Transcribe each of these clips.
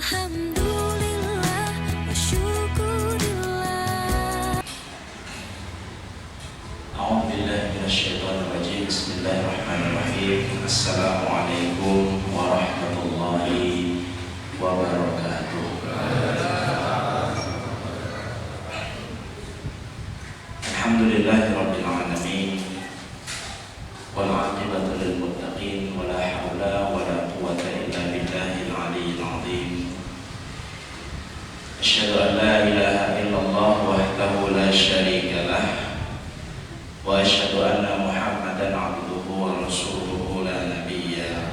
Alhamdulillah wa syukurillah. A'udzu billahi minasyaitonir rajim. Bismillahirrahmanirrahim. Assalamualaikum warahmatullahi wabarakatuh. Alhamdulillahirabbil alamin. Wal 'aqibatu lil muttaqin wa la haula wa la quwwata illa billahil 'aliyyil 'azim. Asyhadu an la ilaha illallah wahdahu la syarika lah wa asyhadu anna Muhammadan 'abduhu wa rasuluhu la nabiyya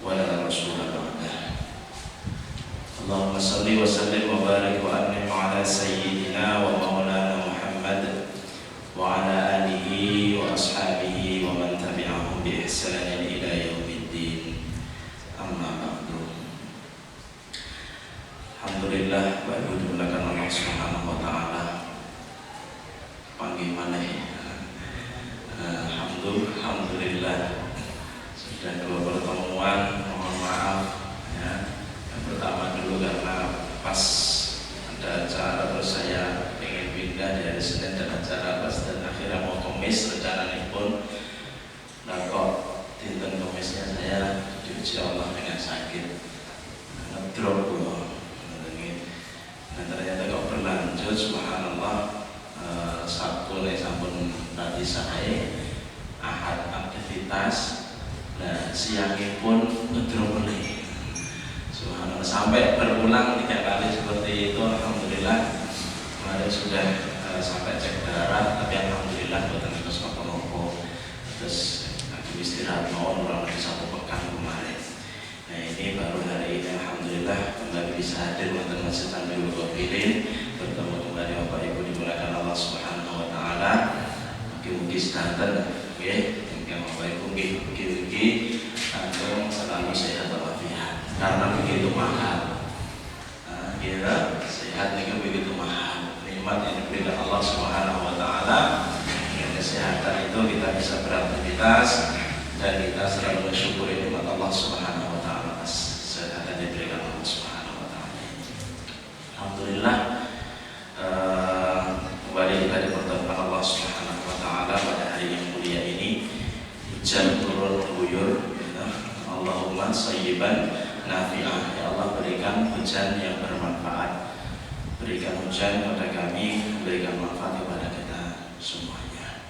wa la rasula ba'dah. Allahumma shalli wa sallim wa barik wa an'im 'ala sayyidina wa maulana Muhammad wa 'ala alihi wa ashabihi wa man tabi'ahum bi ihsanin ila yaumiddin. Amma ba'du. Alhamdulillah wa dimuliakan Allah Subhanahu wa taala. Panggih maneh. Alhamdulillah sudah dua pertemuan. Mohon maaf ya. Yang pertama dulu karena pas ada acara terus saya pengen pindah dari Senin dan acara pas dan akhirnya mau Kamis rencananya pun nah kok dinten Kamisnya saya diuji Allah dengan sakit ngedrop loh. Dan ternyata kok berlanjut subhanallah. Sabtu nih sampun tadi saya Ahad aktivitas, nah siangnya pun ngedrop nih subhanallah sampai berulang 3 kali seperti itu. Alhamdulillah kemarin sudah sampai cek darah, tapi alhamdulillah buatan terus nopo-nopo terus lagi istirahat mau kurang lebih 1 pekan kemarin. Nah ini baru hari ini alhamdulillah kembali bisa hadir buatan Masjid Tanbihul Ghafilin, bertemu kembali Bapak Ibu dimuliakan Allah Subhanahu wa taala. Mugi-mugi sedanten nggih ingkang Bapak Ibu mugi-mugi kagem selalu sehat walafiat karena begitu mahal. Kira sehat itu begitu mahal, nikmat yang diberikan Allah Subhanahu wa taala. Dengan kesehatan itu kita bisa beraktivitas dan kita selalu bersyukur nikmat Allah Subhanahu wa taala atas kesehatan yang diberikan Allah Subhanahu wa taala. Alhamdulillah kembali kita dipertemukan Allah Subhanahu wa taala pada hari yang mulia ini. Hujan turun mengguyur ya. Allahumma shayyiban nafi'ah. Ya Allah berikan hujan yang bermanfaat. Berikan hujan kepada kami, berikan manfaat kepada kita semuanya.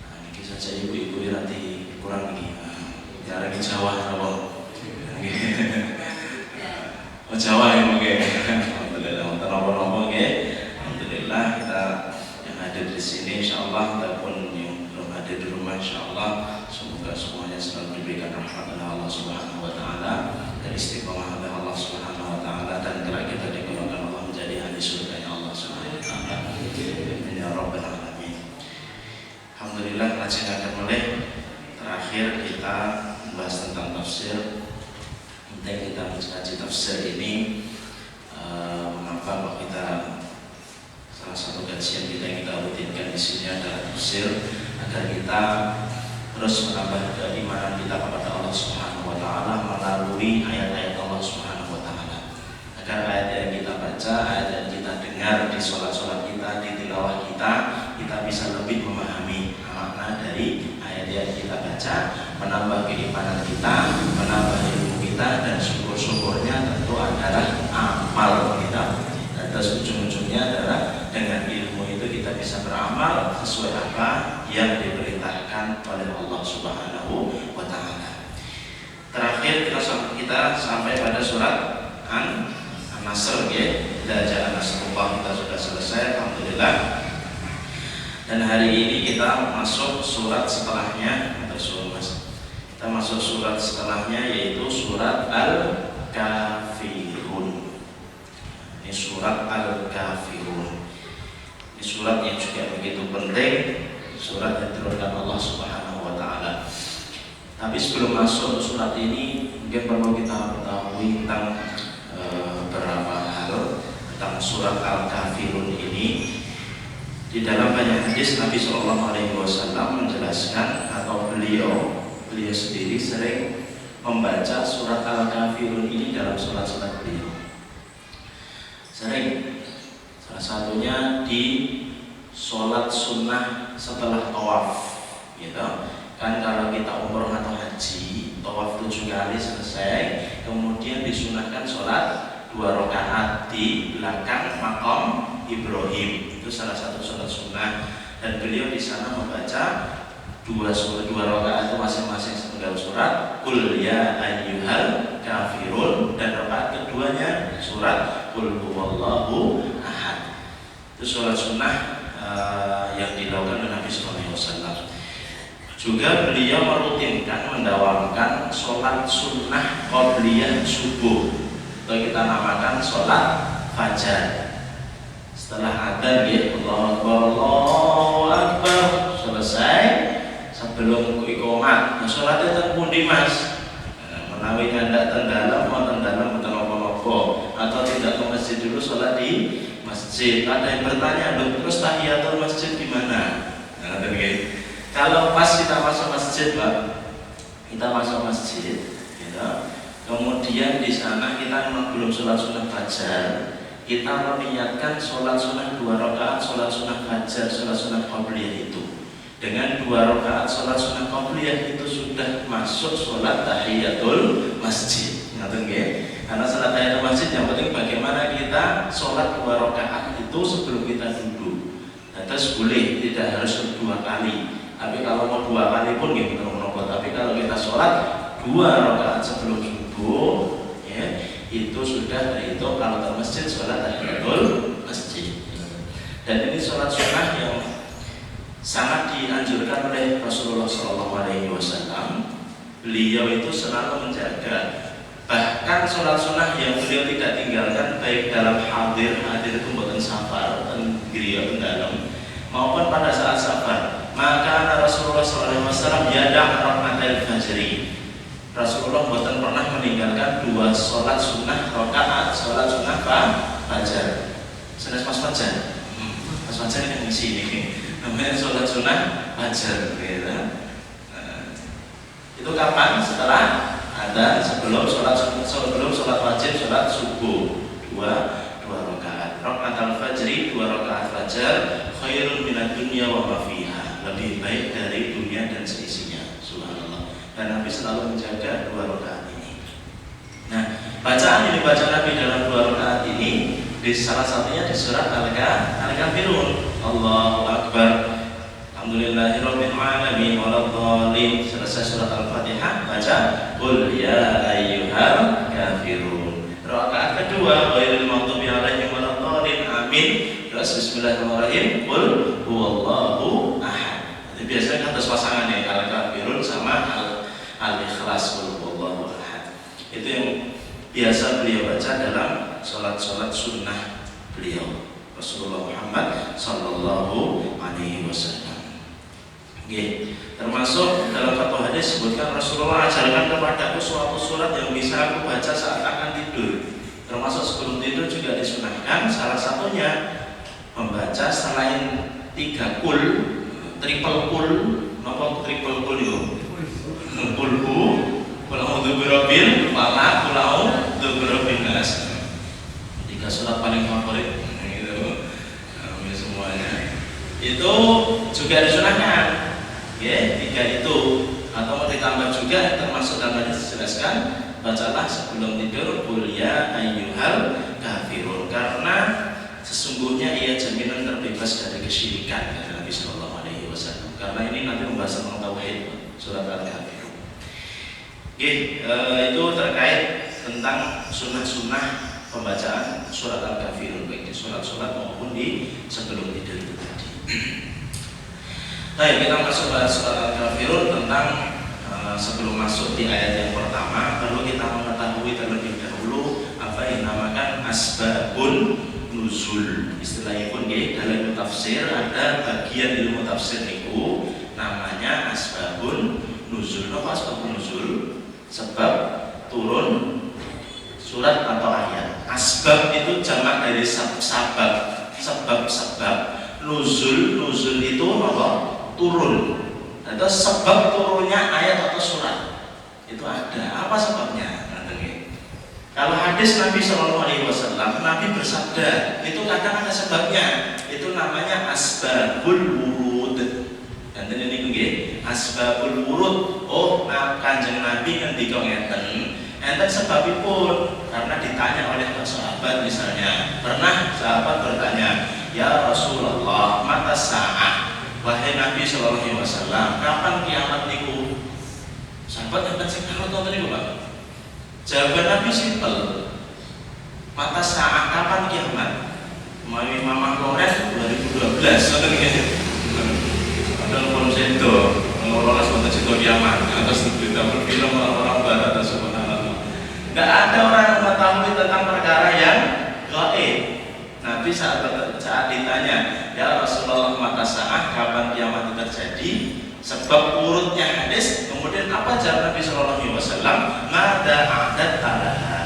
Nah, ini saja ibu-ibu nanti kurang lagi. Ya lagi Jawa apa? Oh Jawa ya mungkin. Alhamdulillah nopo-nopo nggih. Alhamdulillah kita yang hadir di sini insyaallah ataupun yang belum hadir di rumah insyaallah semoga semuanya selalu diberikan rahmat oleh Allah Subhanahu wa taala dan istiqomah oleh Allah Subhanahu wa taala dan kelak kita digolongkan Allah menjadi ahli surga Allah Subhanahu wa taala. Amin ya rabbal alamin. Alhamdulillah kajian akan mulai. Terakhir kita membahas tentang tafsir. Penting kita mengkaji tafsir ini. Mengapa kok kita salah satu kajian kita yang kita rutinkan di sini adalah tafsir agar kita terus menambah keimanan kita kepada Allah Subhanahu wa taala melalui ayat-ayat Allah Subhanahu wa taala. Agar ayat yang kita baca, ayat yang kita dengar di sholat-sholat kita, di tilawah kita, kita bisa lebih memahami makna dari ayat yang kita baca, menambah keimanan kita, menambah ilmu kita, dan syukur-syukurnya tentu adalah amal kita. Dan terus ujung-ujungnya adalah dengan ilmu itu kita bisa beramal sesuai apa yang diperintahkan oleh Allah Subhanahu wa taala. Terakhir kita sampai pada surat An-Nasr ya. Belajar Nasrullah kita sudah selesai alhamdulillah. Dan hari ini kita masuk surat setelahnya kita masuk surat setelahnya yaitu surat Al-Kafirun. Ini surat Al-Kafirun. Ini surat yang juga begitu penting, surat yang diturunkan Allah Subhanahu wa taala. Tapi sebelum masuk surat ini mungkin perlu kita ketahui tentang beberapa hal tentang surat Al-Kafirun ini. Di dalam banyak hadis Nabi SAW menjelaskan atau beliau sendiri sering membaca surat Al-Kafirun ini dalam surat-surat beliau. satunya di sholat sunnah setelah tawaf, gitu. Kan kalau kita umroh atau haji, tawaf 7 kali selesai, kemudian disunahkan sholat 2 rakaat di belakang makam Ibrahim. Itu salah satu sholat sunnah. Dan beliau di sana membaca 2 rakaat itu masing-masing setengah surat Qul ya ayyuhal kafirun, dan rakaat keduanya surat Qul huwallahu ahad. Itu sholat sunnah yang dilakukan oleh Nabi SAW. Juga beliau merutinkan mendawamkan sholat sunnah qobliyah subuh, atau kita namakan sholat fajar. Setelah adzan ya Allahu Akbar selesai, sebelum iqamah nah sholatnya teng pundi Mas? Menawi ngandak teng dalam wonten dalam mboten apa-apa, atau tidak ke masjid dulu sholat di masjid. Ada yang bertanya, loh terus tahiyatul masjid gimana? Nah, kalau pas kita masuk masjid, Pak, kita masuk masjid, gitu. Kemudian di sana kita memang belum sholat sunnah fajar, kita meniatkan sholat sunnah 2 rakaat, sholat sunnah fajar, sholat sunnah qobliyah itu. Dengan 2 rakaat sholat sunnah qobliyah itu sudah masuk sholat tahiyatul masjid. Ngerti nggih? Karena sholat tahiyatul masjid yang penting bagaimana kita sholat 2 rakaat itu sebelum kita duduk. Terus boleh tidak harus 2 kali. Tapi kalau mau 2 kali pun gitu menopot. Tapi kalau kita sholat 2 rakaat sebelum subuh, ya, itu sudah terhitung kalau ke masjid sholat tahiyatul masjid. Dan ini sholat sunnah yang sangat dianjurkan oleh Rasulullah SAW. Beliau itu selalu menjaga. Bahkan sholat sunnah yang beliau tidak tinggalkan, baik dalam hadir itu buatan safar dan beliau dalam, maupun pada saat safar. Maka Rasulullah SAW yadang rahmatil fajri. Rasulullah bukan pernah meninggalkan 2 sholat sunnah rakaat, sholat sunnah fajar. Sunnah pas fajar. Pas fajar yang di sini namanya sholat sunnah fajar. Gitu. Itu kapan? Setelah ada sebelum sholat wajib, sholat subuh 2 rakaat. Rakaat fajri 2 rakaat fajar khairun minad dunya wa ma fiha. Lebih baik dari dunia dan seisinya. Subhanallah. Dan Nabi selalu menjaga 2 rakaat ini. Nah, bacaan yang dibaca Nabi dalam 2 rakaat ini di salah satunya di surat Al-Kafirun. Allahu Akbar. Alhamdulillahirabbil alamin waladhdallin. Selesai surat Al-Fatihah, baca Qul ya ayyuhal kafirun. Rakaat kedua ghairil maghdubi alaihim waladhdallin. Amin. Terus bismillahirrahmanirrahim. Qul huwallahu ahad. Biasanya kata pasangan ya, Al-Kafirun sama Al-Ikhlas, Qul huwallahu ahad. Itu yang biasa beliau baca dalam sholat-sholat sunnah beliau Rasulullah Muhammad sallallahu alaihi wasallam. Oke, termasuk dalam satu hadis sebutkan Rasulullah ajarkan kepadaku suatu surat yang bisa aku baca saat akan tidur. Termasuk sebelum tidur juga disunahkan. Salah satunya membaca selain 3 kul, triple kul, napa triple kul itu? Kulhu, kulau birabbil falaq, kulau birabbin nas. 3 surat paling favorit gitu. Semuanya. Itu juga disunahkan. Ya, 3 itu. Atau mau ditambah juga termasuk dalam hadis dijelaskan, bacalah sebelum tidur qul ya ayyuhal kafirun, karena sesungguhnya ia jaminan terbebas dari kesyirikan kata Nabi sallallahu alaihi wasallam. Karena ini nanti membahas tentang tauhid, surat Al-Kafirun. Itu terkait tentang sunnah-sunnah pembacaan surat Al-Kafirun, baik di surat-surat maupun di sebelum tidur itu tadi. Baik, kita masuk pada surat Al-Kafirun tentang sebelum masuk di ayat yang pertama, perlu kita mengetahui terlebih dahulu apa yang dinamakan asbabun nuzul. Istilahnya pun dalam ilmu tafsir ada bagian ilmu tafsir itu namanya asbabun nuzul. Apa asbabun nuzul? Sebab turun surat atau ayat. Asbab itu jamak dari sabab, sebab. Nuzul itu apa? Turun. Atau sebab turunnya ayat atau surat itu ada. Apa sebabnya? Kalau hadis Nabi Shallallahu Alaihi Wasallam, Nabi bersabda, itu kadang ada sebabnya. Itu namanya asbabul wurud. Dan ini nggih, asbabul wurud. Oh, Kanjeng Nabi ngendika ngeten, enten sebabipun. Karena ditanya oleh sahabat misalnya, pernah sahabat bertanya, ya Rasulullah, mata sa'ah, wahai Nabi Shallallahu Alaihi Wasallam, kapan kiamat niku? Sahabat enten sing karo to niku, Pak. Jawaban Nabi simpel, mata saat kapan kiamat? Mami Mama Loren 2012 ada belum sedo ngololas untuk sedo kiamat atas berita berfilm orang barat dan subhanallah. Tidak ada orang yang mengetahui tentang perkara yang gaib. Nabi saat ditanya, ya Rasulullah, mata saat kapan kiamat itu terjadi? Sebab urutnya hadis, kemudian apa jawab Nabi Shallallahu Alaihi Wasallam? Mada adat talaha.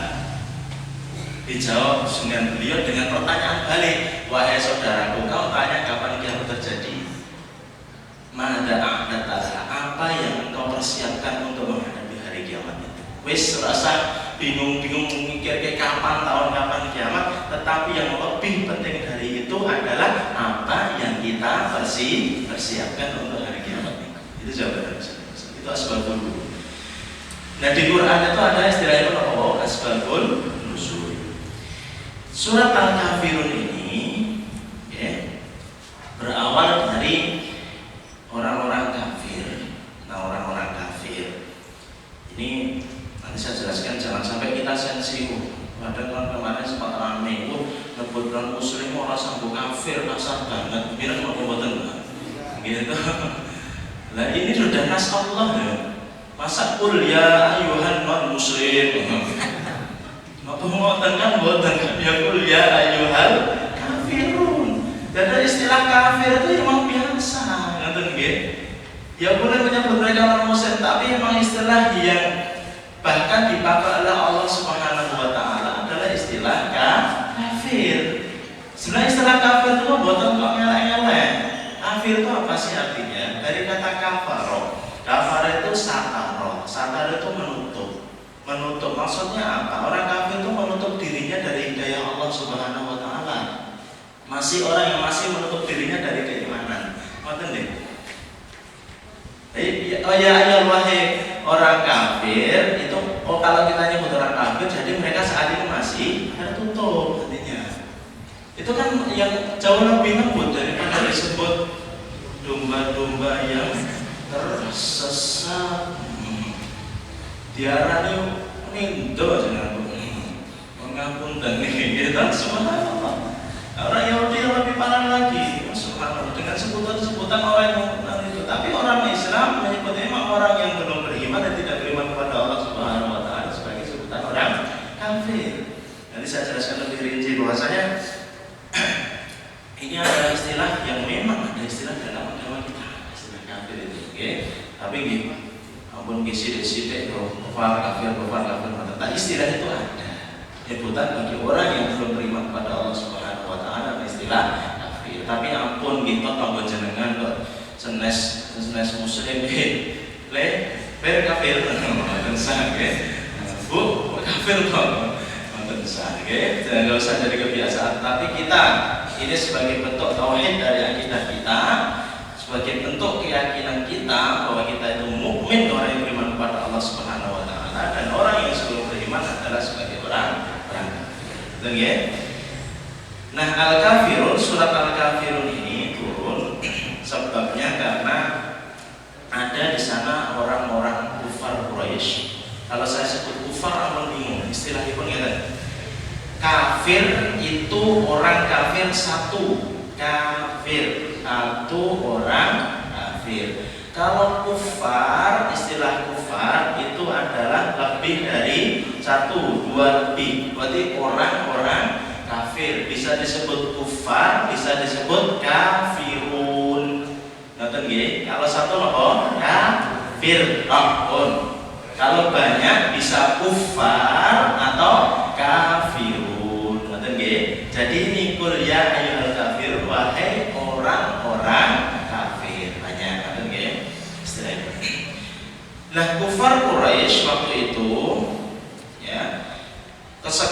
Dijawab dengan beliau dengan pertanyaan balik, wahai saudaraku, kau tanya kapan kiamat terjadi? Mada adat talaha. Apa yang engkau persiapkan untuk menghadapi hari kiamat itu? Wis rasa bingung-bingung mikir ke kapan kapan kiamat, tetapi yang lebih penting dari itu adalah apa yang kita persiapkan untuk hari kiamat. Itu jawaban itu asbabul wurud. Nah di Quran itu ada istilah itu apa? Asbabul nuzul. Surat Al-Kafirun ini ya, berawal dari orang-orang kafir. Nah orang-orang kafir ini nanti saya jelaskan, jangan sampai kita sensi. Ada kemarin sempat rame nyebut non muslim orang sanggup kafir, kasar banget, bilang mau pembuatan gitu. Nah ini sudah nas Allah ya. Masa kul ya ayuhan non muslim. Apa ngoten kan boten ya kul ya ayuhal kafirun. Dan istilah kafir itu memang biasa, ngoten nggih. Ya boleh menyebut mereka orang muslim, tapi memang istilah yang bahkan dipakai oleh Allah Subhanahu wa taala adalah istilah kafir. Sebenarnya istilah kafir itu boten kok ngelek-ngelek. Kafir itu apa sih artinya? Dari kata kafaro. Kafar itu sataro. Sataro itu menutup. Menutup maksudnya apa? Orang kafir itu menutup dirinya dari hidayah Allah Subhanahu wa taala. Masih orang yang masih menutup dirinya dari keimanan. Ngoten nggih. Oh ya wahai orang kafir itu, kalau kita nyebut orang kafir, jadi mereka saat ini masih tertutup artinya. Itu kan yang jauh lebih lembut daripada disebut domba-domba yang tersesat. Diarani nindo jeneng mengapun dan nih kita subhanallah. Orang Yahudi yang lebih parah lagi, subhanallah, dengan sebutan-sebutan orang yang itu. Tapi orang Islam menyebutnya memang orang yang belum beriman dan tidak beriman kepada Allah Subhanahu wa taala sebagai sebutan orang kafir. Nanti saya jelaskan lebih rinci bahwasanya ini adalah istilah yang memang ada istilah dalam agama kita, istilah kafir itu, okay? Tapi gini, ampun sidik-sidik kafir, nah istilah itu ada. Nyebutan bagi orang yang belum beriman kepada Allah Subhanahu wa taala istilah kafir. Tapi ampun gitu kanggo jenengan kok senes muslim le kafir ngoten sange. Bu, kafir kok ngoten sange. Jangan usah jadi kebiasaan, tapi kita ini sebagai bentuk tauhid dari akidah kita, sebagai bentuk keyakinan kita bahwa kita itu mukmin, orang yang beriman kepada Allah Subhanahu wa taala, dan orang yang sebelum beriman adalah sebagai orang betul ya? Nah, Al-Kafirun, surat Al-Kafirun ini turun sebabnya karena ada di sana orang-orang kufar Quraisy. Kalau saya sebut kufar, amun bingung. Istilahnya pun ya, kafir itu orang kafir satu, kafir satu orang kafir. Kalau kufar, istilah kufar itu adalah lebih dari satu, dua lebih. Berarti orang-orang kafir, bisa disebut kufar, bisa disebut kafirun. Ngerti nggih? Kalau satu apa? Kafir. Kalau banyak bisa kufar atau kafirun. Ngerti nggih? Jadi ini kul ya ayyuhal kafir, wahai orang-orang kafir. Banyak, ngerti nggih? Istilah itu. Nah, kufar Quraisy waktu itu ya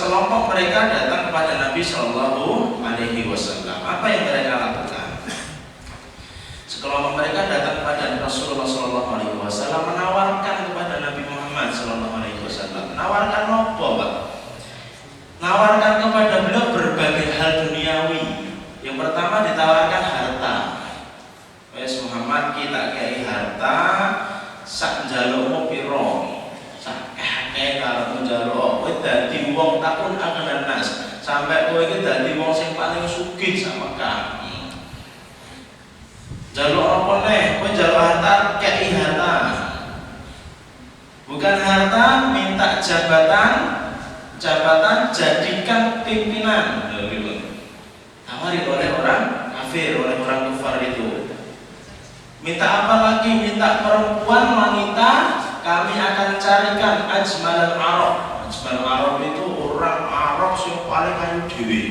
sekelompok mereka datang kepada Nabi Shallallahu Alaihi Wasallam. Apa yang mereka lakukan? Sekelompok mereka datang kepada Rasulullah Shallallahu Alaihi Wasallam, menawarkan kepada Nabi Muhammad Shallallahu Alaihi Wasallam. Menawarkan apa, Pak? Nawarkan kepada beliau berbagai hal duniawi. Yang pertama ditawarkan harta. Wes Muhammad, kita kei harta sak njalukmu piro, sak kakek kalau njaluk kowe dadi wong takun akan nas, sampai kowe iki dadi wong sing paling sugih sama kami. Njaluk apa neh? Kowe njaluk harta, kei harta. Bukan harta, minta jabatan, jadikan pimpinan. Tawari oleh orang kafir, oleh orang kafir itu. Minta apa lagi? Minta perempuan, wanita, kami akan carikan ajmal al-arab. Ajmal al-arab itu orang Arab yang paling ayu dewi.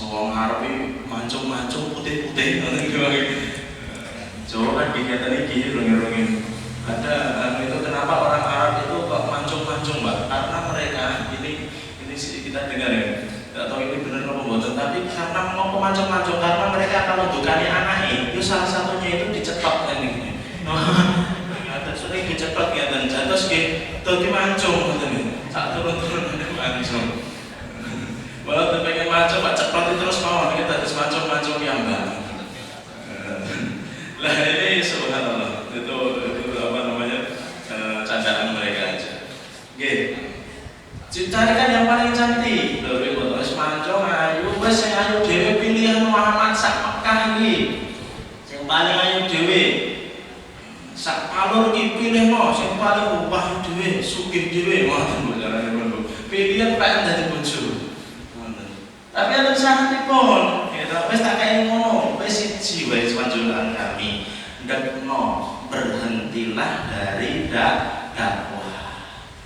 Wong Arab iki mancung-mancung putih-putih ngono iki. Jawa kan dikatakan iki rungin-rungin. Ada itu kenapa orang Arab itu kok mancung-mancung, Mbak? Karena mereka ini kita dengar ya. Tidak tahu ini benar atau bohong, tapi karena mau pemancung-mancung, karena mereka kalau dukani anaknya itu salah satunya itu dicetok kan ini. Ada sering dicetok ya dan jatuh sih, tuh dimancung gitu nih. Saat turun-turun ada mancung. Walau pengen mancung, pak cepat terus mau kita terus mancung yang enggak. Lah ini subhanallah itu apa namanya candaan mereka aja. Gitu. Carikan yang paling cantik. Lho wis mancung ayu, wis sing ayu dhewe pilihan Muhammad sak Mekah iki. Sing paling ayu dhewe. Sak Palur iki pilihno sing paling upah dhewe, sugih dhewe ngoten lho carane ngono. Pilihan pengen dadi bojo. Ngoten. Tapi ada syaratipun, ya wis tak kaya ngono, wis siji wae panjenengan kami. Ndekno berhentilah dari dakwah.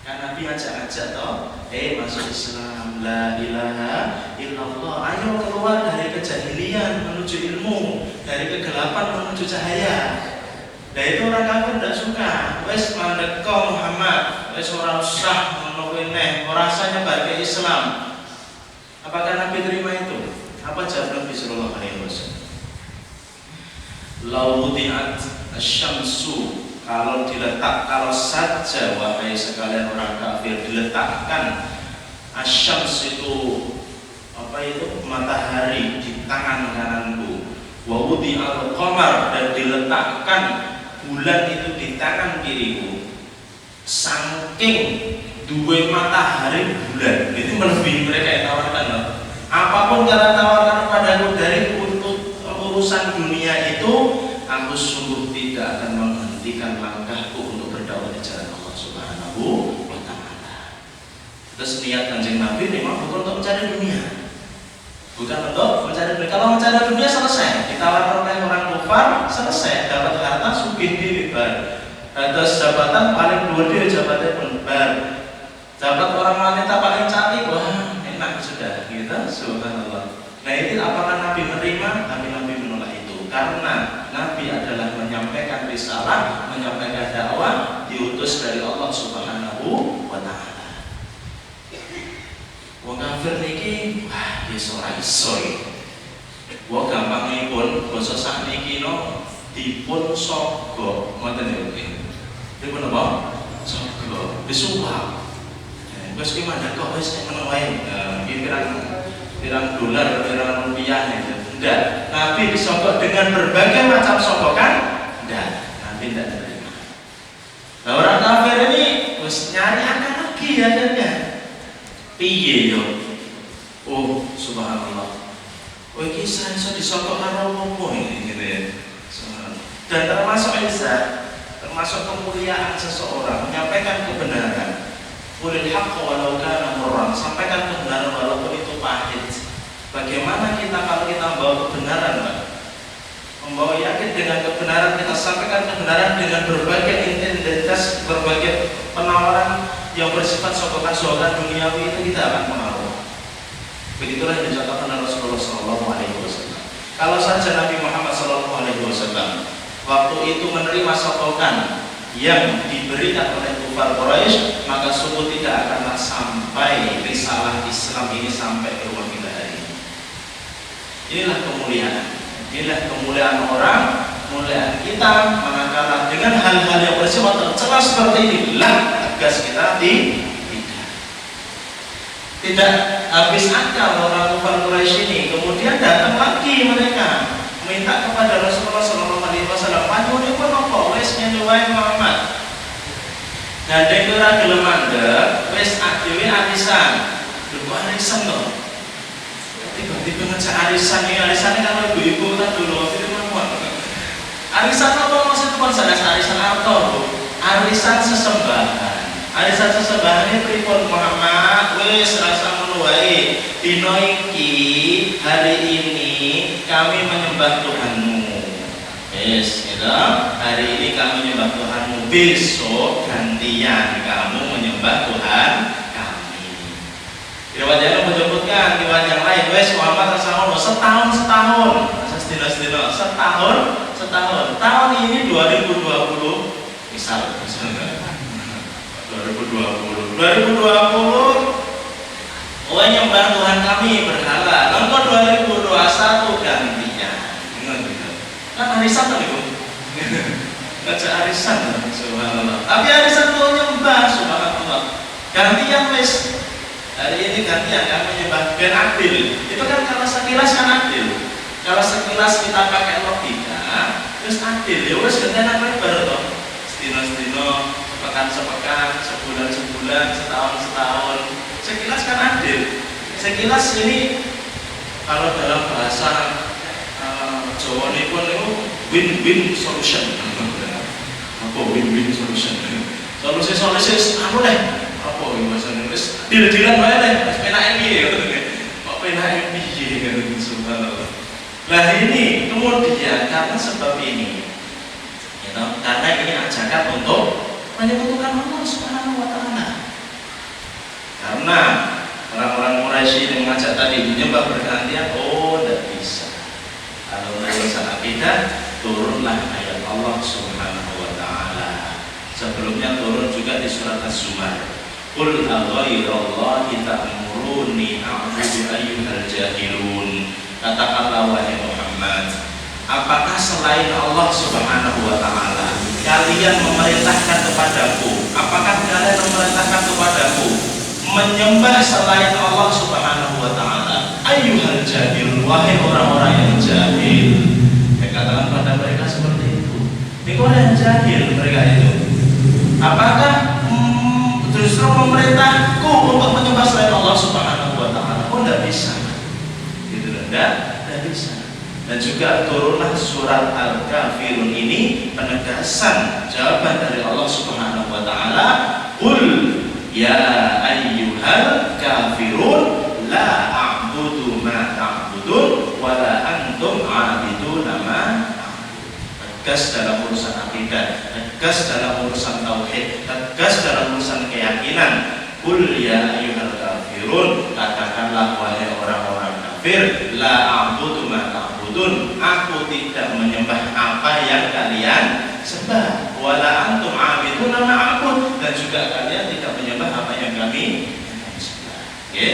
Kan Nabi ajak-ajak toh, masuk Islam, la ilaha illallah. Ayo keluar dari kejahilian menuju ilmu, dari kegelapan menuju cahaya. Nah itu orang kafir tidak suka. Wes mandek Muhammad, wes orang usah menolak neh, rasanya bagi Islam. Apakah Nabi terima itu? Apa jawab Nabi Sallallahu Alaihi Wasallam? Laudiat asyamsu. Kalau saja wahai sekalian orang kafir diletakkan asyams itu apa itu matahari di tangan kananku, wa wudi al-qamar dan diletakkan bulan itu di tangan kiriku, saking dua matahari bulan itu melebihi mereka yang tawarkan loh. Apapun cara tawarkan padaku dari untuk urusan dunia itu, aku sungguh tidak akan menghentikan langkahku untuk berdakwah di jalan Allah Subhanahu wa Ta'ala. Terus niat Kanjeng Nabi memang bukan untuk mencari dunia, bukan untuk mencari dunia. Kalau mencari dunia selesai, ditawarkan oleh orang kafir selesai, dapat harta sugih diwibar, terus jabatan paling dua dia jabatan pun bar, dapat orang wanita paling cantik, wah enak sudah, gitu. Subhanallah. Nah ini apakah Nabi menerima? Tapi Nabi menolak itu karena Nabi adalah menyampaikan risalah, menyampaikan dakwah, diutus dari Allah Subhanahu wa Ta'ala. Wong kafir niki wah iso ora iso iki. Wong gampangipun basa sakniki no dipun sogo ngoten niku. Dipun apa? Sogo, disuap. Wis ki mandek kok wis meneng wae. Pirang dolar, pirang rupiah itu. Enggak, Nabi disogok dengan berbagai macam sogokan. Enggak, Nabi tidak terima. Nah orang kafir ini harus nyari akan lagi akhirnya. Piye yo? Oh subhanallah. Oh iki iso disogok karo opo ini gitu ya. Dan termasuk izah, termasuk kemuliaan seseorang menyampaikan kebenaran. Qulil haqqa walau kana murran, sampaikan kebenaran walaupun itu pahit. Bagaimana kita kalau kita membawa kebenaran, Pak? Membawa yakin dengan kebenaran, kita sampaikan kebenaran dengan berbagai identitas, berbagai penawaran yang bersifat sogokan-sogokan duniawi itu kita akan pengaruh. Begitulah yang dicontohkan oleh Rasulullah SAW. Kalau saja Nabi Muhammad SAW waktu itu menerima sogokan yang diberikan oleh kufar Quraisy, maka sungguh tidak akanlah sampai risalah Islam ini sampai ke rumah kita hari ini. Inilah kemuliaan orang, kemuliaan kita, manakala dengan hal-hal yang bersifat tercela seperti inilah tegas kita tidak habis akal orang kufar Quraisy ini. Kemudian datang lagi mereka minta kepada Rasulullah SAW, "Panjenengan napa wis ngene wae Muhammad? Gandeng ora gelem mandeg, wis dhewe arisan." Lho kok arisan to? Tiba-tiba ngajak arisan kan ibu-ibu kan dulu itu memang. Arisan apa maksud pun sanes arisan atau arisan sesembahan. Arisan sesembahan ini pripun Muhammad? Wis rasa ngono wae. Dina iki hari ini kami menyembah Tuhanmu. Yes, gitu. Hari ini kami menyembah Tuhanmu. Besok gantian kamu menyembah Tuhan kami. Riwayat yang menyebutkan riwayat yang lain. Wes Muhammad Rasulullah setahun. Tahun ini 2020 misalnya 2020 oh nyembah Tuhan kami berhala. Lalu 2021 gantinya. Kan arisan tuh ibu. Ngajak arisan subhanallah. Tapi arisan tuh nyembah subhanallah. Gantian wes. Hari ini gantian kami menyembah ben adil. Itu kan kalau sekilas kan adil. Kalau sekilas kita pakai logika, terus adil. Ya wes gantian apa baru toh. Setino, sepekan, sebulan, setahun. Sekilas kan adil. Sekilas ini kalau dalam bahasa Jawa ini pun itu win-win solution. Apa win-win solution? Solusi aku deh. Apa ini bahasa Inggris? Deal-dealan wae deh. Penake piye ngono nggih. Kok penake piye ngono subhanallah. Lah ini kemudian karena sebab ini ya, karena ini ajakan untuk menyebutkan Allah Subhanahu wa taala. Karena orang-orang Quraisy yang mengajak tadi menyembah bergantian, tidak bisa. Kalau urusan akidah, turunlah ayat Allah Subhanahu wa taala. Sebelumnya turun juga di surat Az-Zumar. Qul aghairallahi ta'muruni a'budu ayyuhal jahilun. Katakanlah wahai Muhammad, apakah selain Allah Subhanahu wa taala kalian memerintahkan kepadaku? Apakah kalian memerintahkan kepadaku menyembah selain Allah Subhanahu wa taala? Ayyuhal jahil, wahai orang-orang yang jahil. Katakan pada mereka seperti itu. Ini orang yang jahil mereka itu. Apakah justru memerintahku untuk menyembah selain Allah Subhanahu wa taala? Oh, tidak bisa. Gitu tidak bisa. Dan juga turunlah surat Al-Kafirun ini penegasan jawaban dari Allah Subhanahu wa taala, "Qul ya ayyuhal kafirun la a'budu ma ta'budun wa la antum 'abiduna ma a'budu." Tegas dalam urusan akidah, tegas dalam urusan tauhid, tegas dalam urusan keyakinan. Qul ya ayyuhal kafirun, katakanlah wahai orang-orang kafir, la a'budu ma ta'budun, aku tidak menyembah apa yang kalian sembah, wala antum 'abiduna ma a'bud, dan juga kalian tidak menyembah apa yang kami sembah. Oke,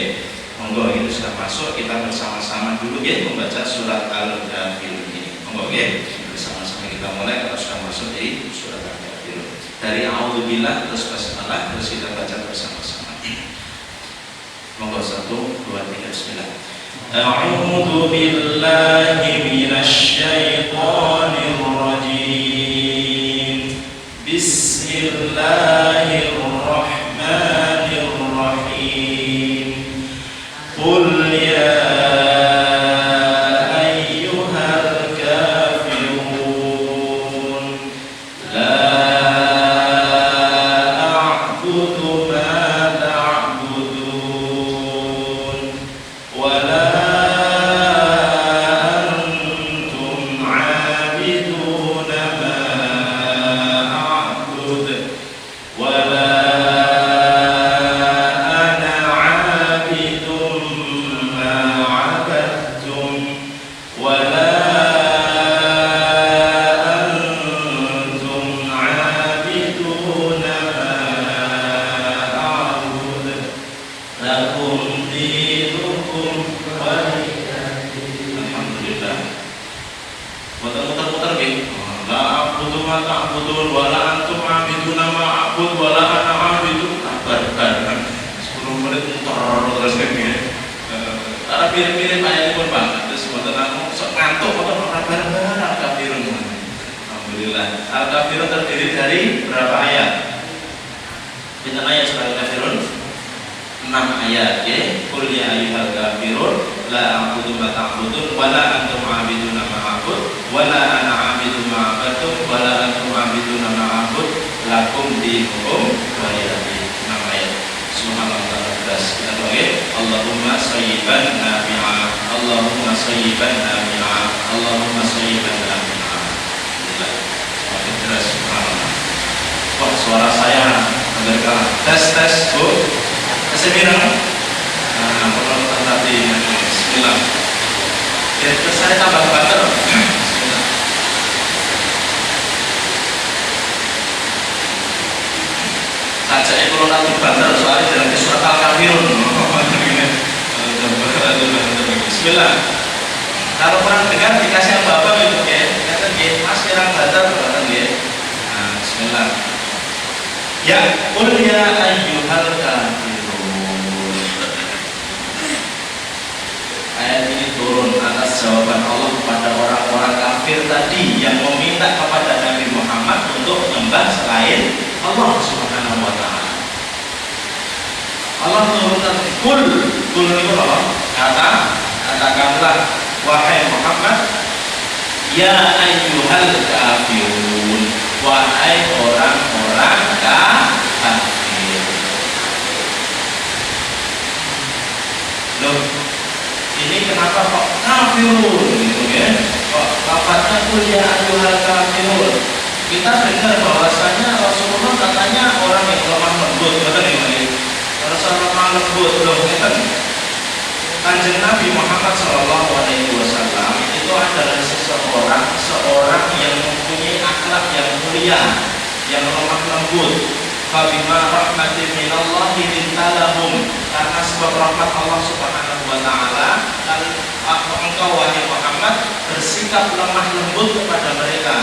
monggo itu sudah masuk, kita bersama-sama dulu ya membaca surat Al-Kafirun ini. Monggo ya, bersama-sama kita mulai. Kalau sudah masuk di surat Al-Kafirun dari a'udzubillah terus basmalah terus kita baca bersama-sama. Monggo 1, 2, 3 bismillah. A'udzu billahi minasy syaithanir rajim. Bismillahirrahmanirrahim. Qul ya ayyuhal kafirun la a'budu ma ta'budun wa la ولا أنا عابد ما wala antum abiduna ma a'bud wala ana abidu kabar-kabar 10 menit terus kan ya. Karena mirip-mirip ayat pun Pak. Terus mboten aku sok ngantuk apa kabar-kabar al-kafirun. Alhamdulillah. Al-kafirun terdiri dari berapa ayat? Pinten ayat surah al-kafirun? 6 ayat ya. Qul ya ayyuhal kafirun la a'budu ma ta'budun wa la antum 'abiduna ma a'bud wa la ana 'abidu ma 'abadtum wa la antum 'abiduna ma a'bud lakum dinukum waliya din. 6 ayat. Subhanallah 14. Kita doa Allahumma sayyiban nafi'a Allahumma sayyiban nafi'a Allahumma sayyiban nafi'a. Semakin jelas subhanallah. Wah suara saya hampir kalah. Tes Bu. Kesembilan. Nah, penonton tadi bismillah. Ya, terus saya tambah banter. Bismillah. Sajak kalau nanti banter soalnya dalam surat Al-Kafirun. Bismillah. Kalau kurang dengar dikasih apa-apa gitu ya. Kata dia, Mas kira banter kata dia. Nah, bismillah. Ya, qul ya ayyuhal kafirun. Ayat ini turun atas jawaban Allah kepada orang-orang kafir tadi yang meminta kepada Nabi Muhammad untuk menyembah selain Allah Subhanahu wa taala. Allah turunkan kul itu apa? Katakanlah wahai Muhammad, ya ayyuhal kafirun, wahai orang-orang kafir. Loh, ini kenapa kok kafirun gitu ya? Kok lafadznya kul ya ayyuhal kafirun? Kita dengar bahwasanya Rasulullah katanya orang yang lemah lembut, betul ya? Rasulullah lemah lembut, loh betul. Kanjeng Nabi Muhammad SAW itu adalah seorang yang mempunyai akhlak yang mulia, yang lemah lembut. Fabima rahmatin minallahi lintalahum, karena sebab rahmat Allah Subhanahu wa taala dan engkau wahai Muhammad bersikap lemah lembut kepada mereka.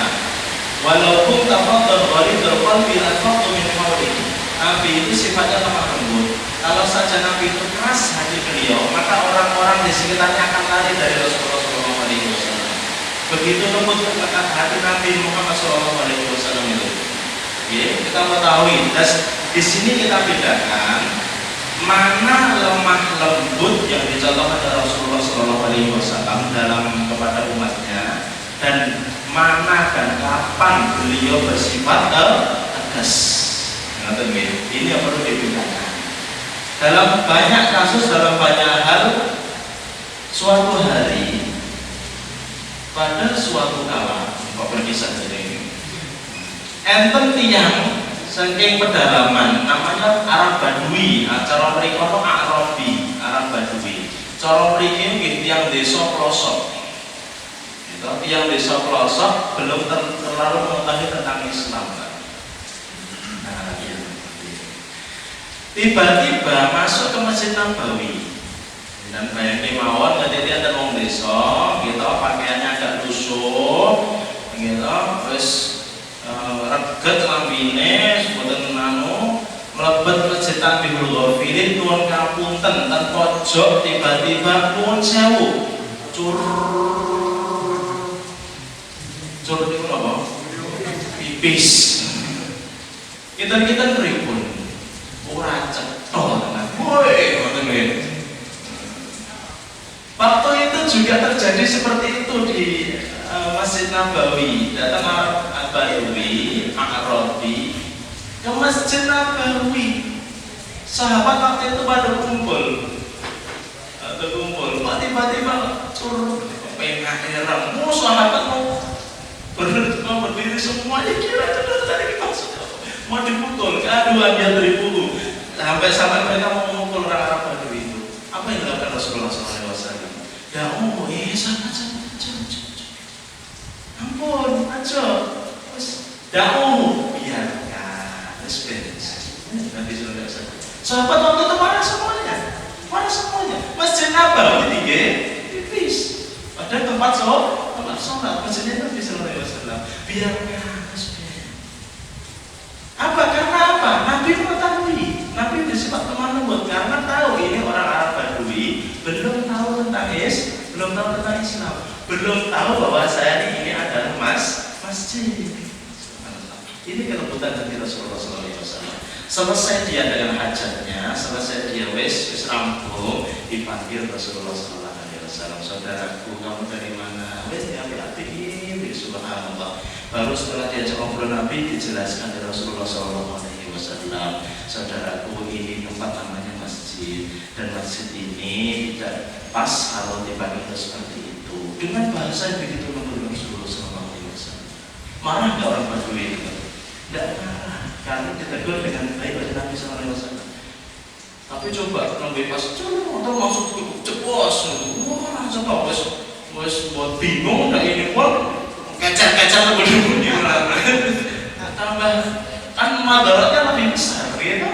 Walaupun tafadhal ghalidul qalbi anfaqtu min hawlihi. Nabi itu sifatnya lemah lembut. Kalau saja Nabi itu keras hati beliau, maka orang-orang di sekitarnya akan lari dari Rasulullah SAW. Begitu lembut hati Nabi Muhammad SAW itu. Ya, kita mengetahui. Dan di sini kita bedakan mana lemah lembut yang dicontohkan oleh Rasulullah SAW dalam kepada umatnya, dan mana dan kapan beliau bersifat tegas. Ini yang perlu dibedakan. Dalam banyak kasus, dalam banyak hal, suatu hari pada suatu kala, kok berkisah ini, enten tiang saking pedalaman, namanya Arab Badui, cara mereka itu Arabi, Arab Badui. Cara mereka ini tiang desa pelosok. Tiang desa pelosok belum terlalu mengetahui tentang Islam. Tiba-tiba masuk ke Masjid Nabawi dan bayangin mawon ketika ada orang desa gitu, pakaiannya agak lusuh gitu, terus reget lambine sebutan nano melebet Masjid Nabawi Ghafilin nuwun kapunten ten pojok tiba-tiba nuwun sewu cur itu apa? Pipis kita pripun ora cetol tenan. Woi, ngoten lho. Waktu itu juga terjadi seperti itu di Masjid Nabawi. Datang Arab Badui, Arabi ke Masjid Nabawi. Sahabat waktu itu pada kumpul. Kok tiba-tiba curug pengahiran. Mau sahabat mau berdiri semuanya kira tadi maksud mau dipukul, keaduan dia terpukul sampai mereka mau memukul orang Arab Badui itu. Apa yang dilakukan Rasulullah SAW? Ya sahabat ampun, aja biarkan, nanti sudah sahabat waktu itu marah semuanya. Masjid Nabawi tinggi, tipis. Padahal tempat sholat masjidnya Nabi SAW. Biarkan, belum tahu tentang Islam, belum tahu bahwa saya ini adalah masjid. Ini kelembutan dari Rasulullah SAW. Selesai dia dengan hajatnya, selesai dia wis rampung, dipanggil Rasulullah SAW. Saudaraku, kamu dari mana? Wis api-api ini, subhanallah. Baru setelah diajak ngobrol Nabi, dijelaskan dari Rasulullah SAW. Saudaraku, ini tempat namanya masjid, dan masjid ini tidak pas kalau dipanggil seperti itu. Dengan bahasa yang begitu lembut Rasulullah SAW. Marah nggak orang Badui itu? Tidak marah, karena ditegur dengan baik oleh Nabi SAW. Tapi coba ngambil pas atau masuk ke cepos, wah coba wes buat bingung, nggak ini pun kejar-kejar bunyi tambah kan madaratnya lebih besar, gitu.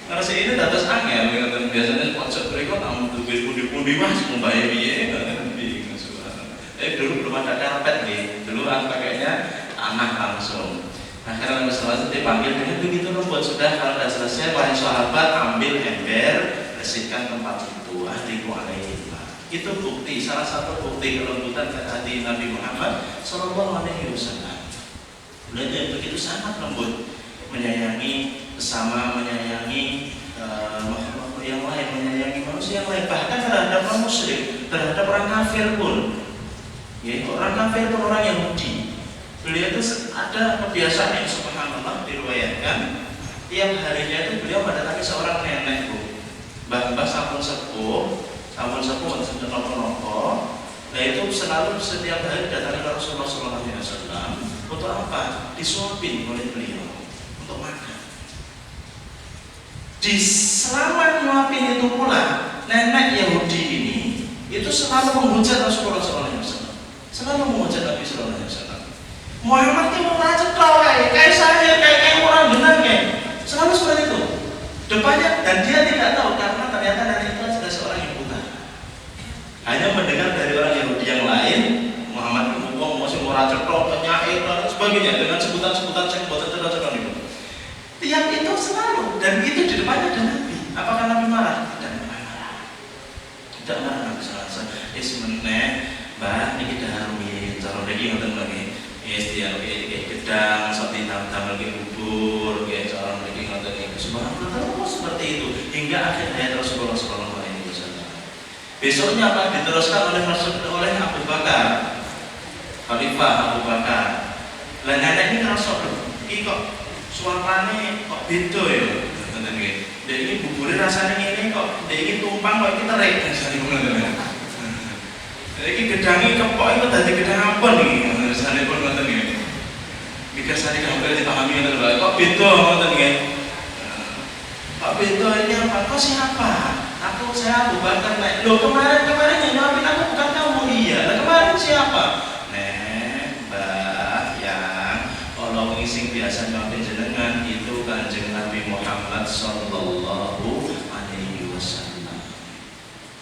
Karena si ini datas angin, biasanya pojok mereka tamu tugas pundi-pundi mas membayar biaya, bingung suara. Dulu belum ada karpet nih, dulu pakainya tanah langsung. Nah karena masalah itu dipanggil dengan begitu lembut, sudah kalau sudah selesai wahai sahabat ambil ember, bersihkan tempat itu, ahliku alaihillah. Itu bukti, salah satu bukti kelembutan hati Nabi Muhammad SAW. Beliau yang begitu sangat lembut, menyayangi sesama, menyayangi makhluk yang lain, menyayangi manusia yang lain, bahkan terhadap orang musyrik, terhadap orang kafir pun. Ya, orang kafir pun orang Yahudi. Beliau itu ada kebiasaan yang subhanallah diriwayatkan tiap harinya itu beliau mendatangi seorang nenek mbah sampun sepuh sudah nopo. Nah itu selalu setiap hari datangi Rasulullah SAW untuk apa? Disuapin oleh beliau untuk makan. Di selama nyuapin itu pula nenek Yahudi ini itu selalu menghujat Rasulullah SAW, selalu menghujat Nabi SAW. Muhammad itu mau cetok kayak saya, kayak orang benar kayak selalu seperti itu depannya, dan dia tidak tahu karena ternyata nenek itu adalah seorang yang buta. Hanya mendengar dari orang Yahudi yang lain Muhammad itu mau orang cetok, penyair dan sebagainya dengan sebutan-sebutan yang buatan cetok itu. Tiap itu selalu, dan itu di depannya ada Nabi. Apakah Nabi marah? Tidak marah Nabi SAW. Sebenarnya bah ini kita harus cara lagi ngoten lagi. Dia kayak gedang, seperti tambah lagi bubur, kayak seorang lagi ngotot ini. Subhanallah seperti itu hingga akhir hayat Rasulullah SAW. Besoknya apa diteruskan oleh Abu Bakar, Khalifah Abu Bakar. Lah nenek ini ngerasa ini kok suaranya kok beda ya, ngoten nggih. Dia ini buburnya rasanya ini kok, dia ini tumpang kok kita rek rasane ngono. Iki gedangi kepok itu tadi gedang apa nih? Rasane pun ngoten nggih. Mikir sari gambar dipahami ngoten lho. Kok beda ngoten nggih. Kok beda ini apa? Kok siapa? Saya Abu Bakar nek. Loh kemarin yang nyuapin aku bukan kamu. Iya. Lah kemarin siapa? Nek, Mbah, yang kalau ngising biasa nyuapin jenengan itu Kanjeng Nabi Muhammad sallallahu alaihi wasallam.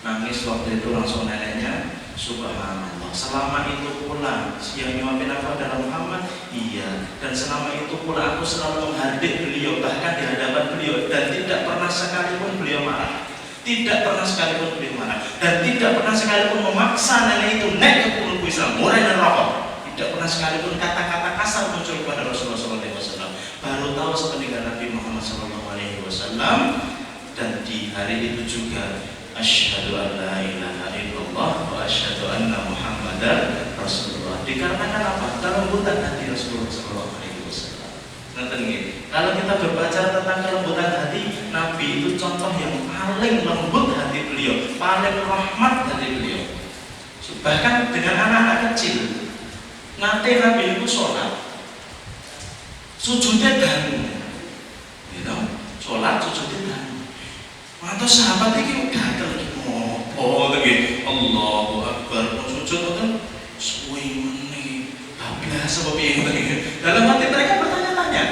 Nangis waktu itu langsung neneknya. Subhanallah, selama itu pula yang nyuapin aku adalah Muhammad. Iya, dan selama itu pula aku selalu menghardik beliau, bahkan di hadapan beliau, dan tidak pernah sekalipun beliau marah. Tidak pernah sekalipun beliau marah, dan tidak pernah sekalipun memaksa nenek itu nek ke Islam, murai dan rokok. Tidak pernah sekalipun kata-kata kasar muncul kepada Rasulullah SAW. Baru tahu sepeninggal Nabi Muhammad SAW, dan di hari itu juga asyhadu an la ilaha illallah wa asyhadu anna Muhammadar Rasulullah. Dikarenakan apa? Kelembutan hati Rasulullah SAW. Nanti nih, kalau kita berbicara tentang kelembutan hati, Nabi itu contoh yang paling lembut hati beliau, paling rahmat hati beliau. Bahkan dengan anak-anak kecil, nanti Nabi itu sholat, sujudnya dan, sholat sujudnya dan. Atau sahabat ini gatel lagi lagi Allahu Akbar sujud itu suwi meneh bablas apa piye ngoten. Dalam hati mereka bertanya-tanya.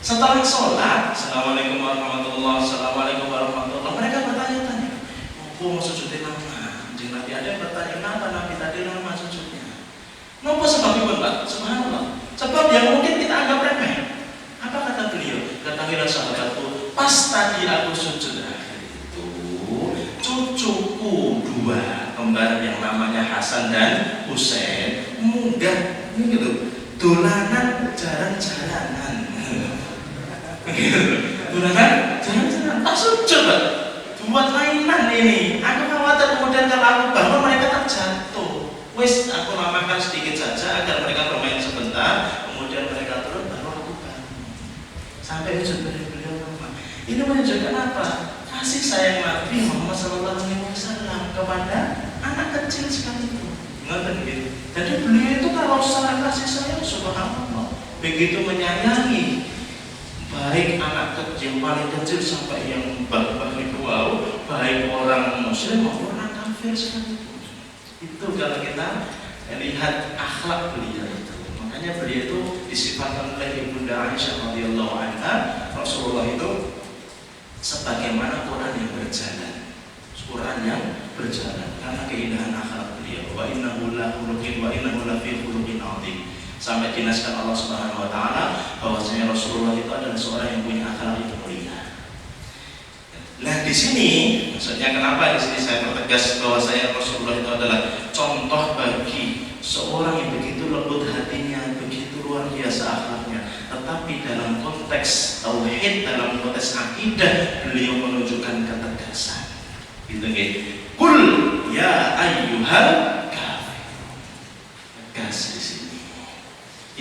Setelah sholat, Assalamualaikum warahmatullahi wabarakatuh, mereka bertanya-tanya. Mau sujudnya lama? Jeng Nabi ada yang bertanya, kenapa Nabi tadi lama sujudnya? Kenapa sebabnya Pak? Subhanallah. Sebab yang mungkin kita anggap remeh. Apa kata beliau? Katakanlah sahabatku, pas tadi aku sujud akhir itu, cucu cucuku dua kembar yang namanya Hasan dan Husain munggah ini gitu dolanan jalan-jalanan dolanan jalan-jalanan langsung coba buat mainan ini. Aku khawatir kemudian kalau aku bangun mereka terjatuh. Wes aku namakan sedikit saja agar mereka bermain sebentar, kemudian mereka turun baru aku bangun sampai wujud beliau rumah. Ini menunjukkan apa? Kasih sayang Nabi Muhammad SAW kepada anak kecil sekali itu. Ngerti gitu. Jadi beliau itu kalau secara kasih sayang subhanallah begitu menyayangi, baik anak kecil paling kecil sampai yang bak-bak itu, wow, baik orang muslim maupun orang kafir sekalipun. Itu kalau kita lihat akhlak beliau itu. Makanya beliau itu disifatkan oleh Ibunda Aisyah radhiyallahu anha, Rasulullah itu sebagaimana Quran yang berjalan. Quran yang berjalan karena keindahan akhlak beliau. Wa innahu la khuluqin wa innahu la fi khuluqin 'adzim. Sampai dinaskan Allah Subhanahu wa taala bahwasanya Rasulullah itu adalah seorang yang punya akhlak yang mulia. Nah, di sini maksudnya kenapa di sini saya pertegas bahwasanya Rasulullah itu adalah contoh bagi seorang yang begitu lembut hatinya, begitu luar biasa akhlaknya, tetapi dalam konteks tauhid, dalam konteks akidah beliau menunjukkan ketegasan. Gitu nggih. Qul ya ayyuhal kafir. Tegas di sini.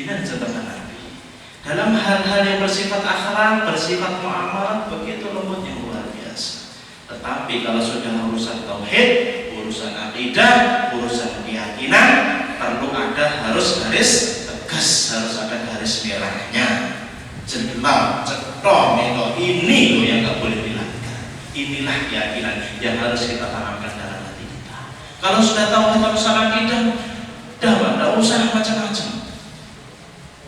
Ini catatan Nabi. Dalam hal-hal yang bersifat akhlak, bersifat muamalah begitu lembutnya luar biasa. Tetapi kalau sudah urusan tauhid, urusan akidah, urusan keyakinan, perlu ada harus garis tegas, harus ada garis merahnya. Jelas, cetok, ini loh yang nggak boleh dilanggar. Inilah keyakinan yang harus kita tanamkan dalam hati kita. Kalau sudah tahu urusan akidah, tidak usah macam-macam.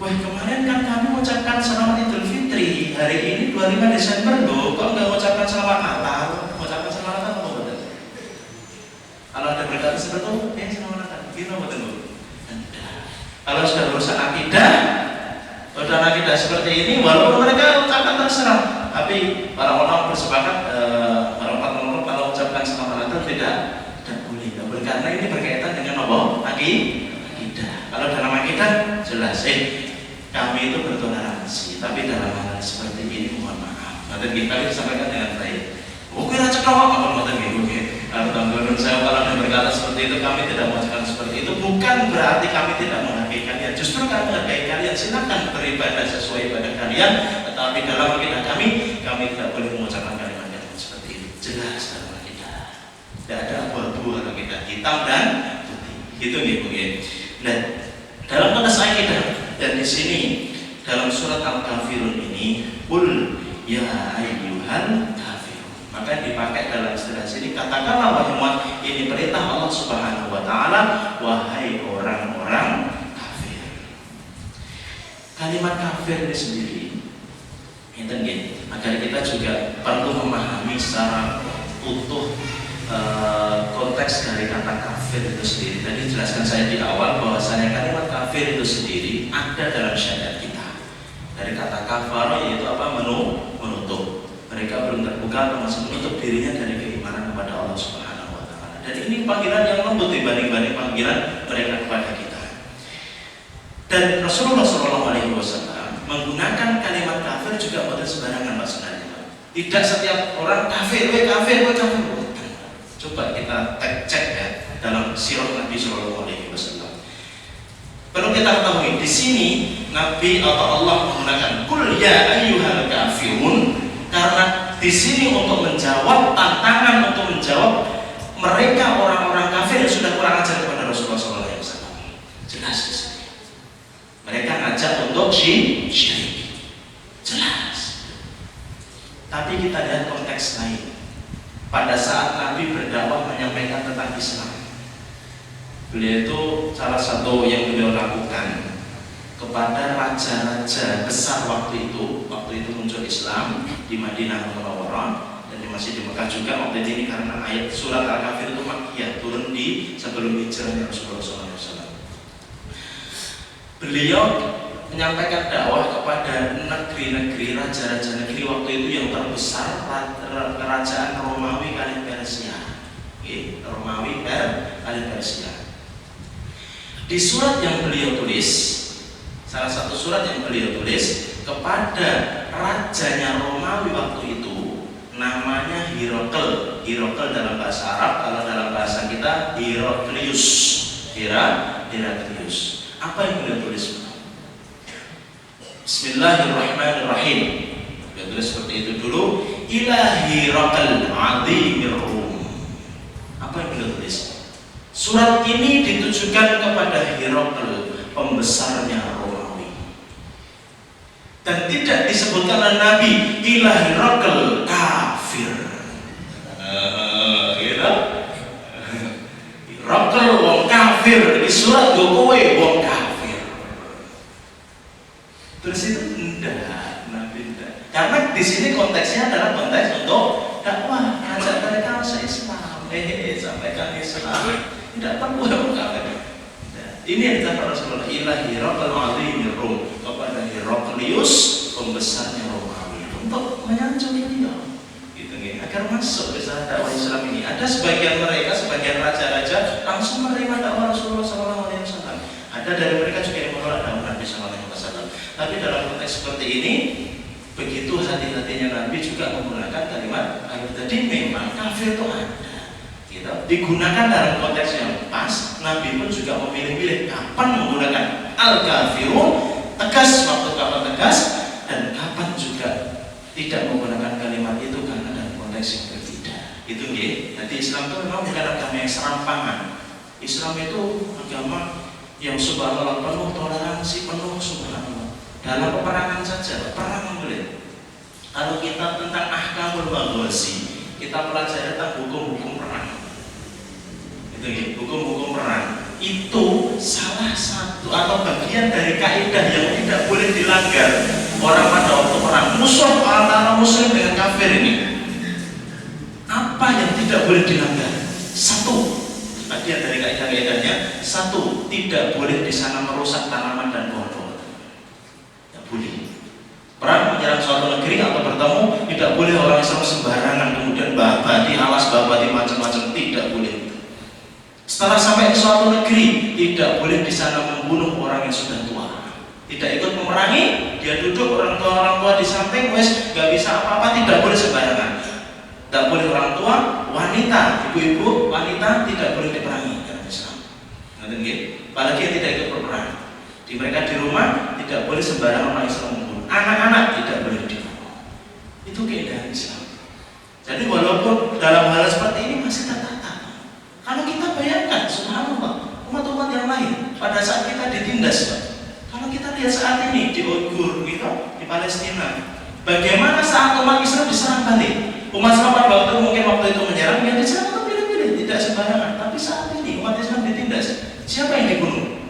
Wah, kemarin kan kami mengucapkan selamat Idul Fitri. Hari ini 25 Desember loh, kok nggak mengucapkan selamat Natal? Mengucapkan selamat Natal apa betul? Kalau ada berkata seperti itu, selamat Natal. Gimana betul? Kalau sudah urusan akidah, udah akidah seperti ini, walaupun mereka ucapkan terserah, tapi para ulama bersepakat, para ulama kalau ucapkan selamat Natal tidak boleh, karena ini berkaitan dengan apa? Akidah. Kalau dalam akidah jelas, kami itu bertoleransi, tapi dalam hal seperti ini mohon maaf. Nanti kita sampaikan dengan baik. Oke, raja kau apa ngotot gitu? Oke, menurut saya kalau ada berkata seperti itu, kami tidak mengucapkan seperti itu, bukan berarti kami tidak menghargai kalian. Justru kami menghargai kalian. Silakan beribadah sesuai ibadah kalian, tetapi dalam akidah kami tidak boleh mengucapkan kalimat-kalimat seperti itu. Jelas dalam akidah. Tidak ada abu-abu kalau kita hitam dan putih. Gitu nih, Nah, dalam konteks akidah. Dan di sini dalam surat Al-Kafirun ini, qul ya ayyuhal kafirun. Maka dipakai dalam istilah sini, katakanlah wahai Muhammad, ini perintah Allah Subhanahu wa taala, wahai orang-orang kafir. Kalimat kafir ini sendiri agar kita juga perlu memahami secara utuh konteks dari kata kafir itu sendiri. Tadi jelaskan saya di awal bahwasanya kalimat kafir itu sendiri ada dalam syariat kita. Dari kata kafar yaitu apa? Menutup. Mereka belum terbuka atau masih menutup dirinya dari keimanan kepada Allah Subhanahu wa taala. Dan ini panggilan yang lembut dibanding panggilan mereka kepada kita. Dan Rasulullah SAW menggunakan kalimat kafir juga pada sembarangan maksudnya. Tidak setiap orang kafir, kafir. Coba kita cek ya dalam sirah Nabi Shallallahu Alaihi Wasallam. Perlu kita ketahui di sini Nabi atau Allah menggunakan qul ya ayyuhal kafirun karena di sini untuk menjawab tantangan, untuk menjawab mereka orang-orang kafir yang sudah kurang ajar kepada Rasulullah Shallallahu Alaihi Wasallam. Jelas di sini. Mereka ngajak untuk syirik. Jelas. Tapi kita lihat konteks lain. Pada saat Nabi berdakwah menyampaikan tentang Islam, beliau itu salah satu yang beliau lakukan kepada raja-raja besar waktu itu muncul Islam di Madinah Munawwarah dan masih di Mekah juga waktu ini karena ayat surat Al-Kafir itu Makkiyah turun di sebelum hijrahnya Rasulullah SAW. Beliau menyampaikan dakwah kepada negeri-negeri, raja-raja negeri waktu itu yang terbesar, kerajaan Romawi kalian Persia. Romawi Persia. Di surat yang beliau tulis, salah satu surat yang beliau tulis kepada rajanya Romawi waktu itu, namanya Hirokl. Hirokl dalam bahasa Arab, kalau dalam bahasa kita Heraklius. Heraklius. Apa yang beliau tulis? Bismillahirrahmanirrahim. Beliau tulis seperti itu dulu. Ilahi Hirokl Azimir Rum. Apa yang beliau tulis? Surat ini ditujukan kepada Hirokl, pembesarnya Romawi. Dan tidak disebutkan oleh Nabi ila Hirokl kafir. Hirokl wong kafir, di surat kowe wong kafir. Terus itu enggak, Nabi enggak. Karena di sini konteksnya adalah konteks untuk dakwah, ajak mereka masuk Islam. Sampaikan Islam. Tidak perlu orang kafir. Ini yang dikatakan Rasulullah, ilahi Hirokl Azimir Rum, kepada Heraklius, pembesarnya Romawi, untuk menyanjung beliau, gitu, agar masuk ke dakwah Islam ini. Ada sebagian mereka, sebagian raja-raja langsung menerima dakwah Rasulullah SAW. Ada dari mereka juga yang menolak dakwah Nabi SAW. Tapi dalam konteks seperti ini, begitu hati-hatinya Nabi juga menggunakan kalimat kafir. Jadi memang kafir itu ada. Digunakan dalam konteks yang pas. Nabi pun juga memilih-milih kapan menggunakan al-kafirun, tegas waktu kapan tegas, dan kapan juga tidak menggunakan kalimat itu karena dalam konteks yang berbeda. Itu nggih. Jadi Islam itu memang bukan agama yang serampangan. Islam itu agama yang subhanallah penuh toleransi, penuh subhanallah. Dalam peperangan saja, perang boleh. Kalau kita tentang ahkamul maghazi, kita pelajari tentang hukum-hukum perang. Hukum-hukum perang itu salah satu atau bagian dari kaidah yang tidak boleh dilanggar orang pada waktu perang. Musuh antara muslim dengan kafir ini, apa yang tidak boleh dilanggar? Satu, bagian dari kaidah-kaidahnya, satu, tidak boleh di sana merusak tanaman dan pohon-pohon. Tidak boleh. Perang menyerang suatu negeri atau bertemu, tidak boleh orang Islam sembarangan kemudian babadi, alas babadi macam-macam, tidak boleh. Setelah sampai ke suatu negeri, tidak boleh di sana membunuh orang yang sudah tua. Tidak ikut memerangi, dia duduk orang tua di samping, wes gak bisa apa-apa, tidak boleh sembarangan. Tidak boleh orang tua, wanita, ibu-ibu, wanita tidak boleh diperangi dalam Islam. Apalagi yang tidak ikut berperang. Di mereka di rumah tidak boleh sembarangan orang Islam membunuh. Anak-anak tidak boleh dibunuh. Itu kaidah Islam. Jadi walaupun dalam hal seperti ini masih tertata. Kalau kita bayangkan, subhanallah, umat-umat yang lain pada saat kita ditindas, Pak. Kalau kita lihat saat ini di Uyghur, gitu, di Palestina, bagaimana saat umat Islam diserang balik? Umat Islam pada waktu itu menyerang, yang diserang itu pilih-pilih, tidak sembarangan. Tapi saat ini umat Islam ditindas, siapa yang dibunuh?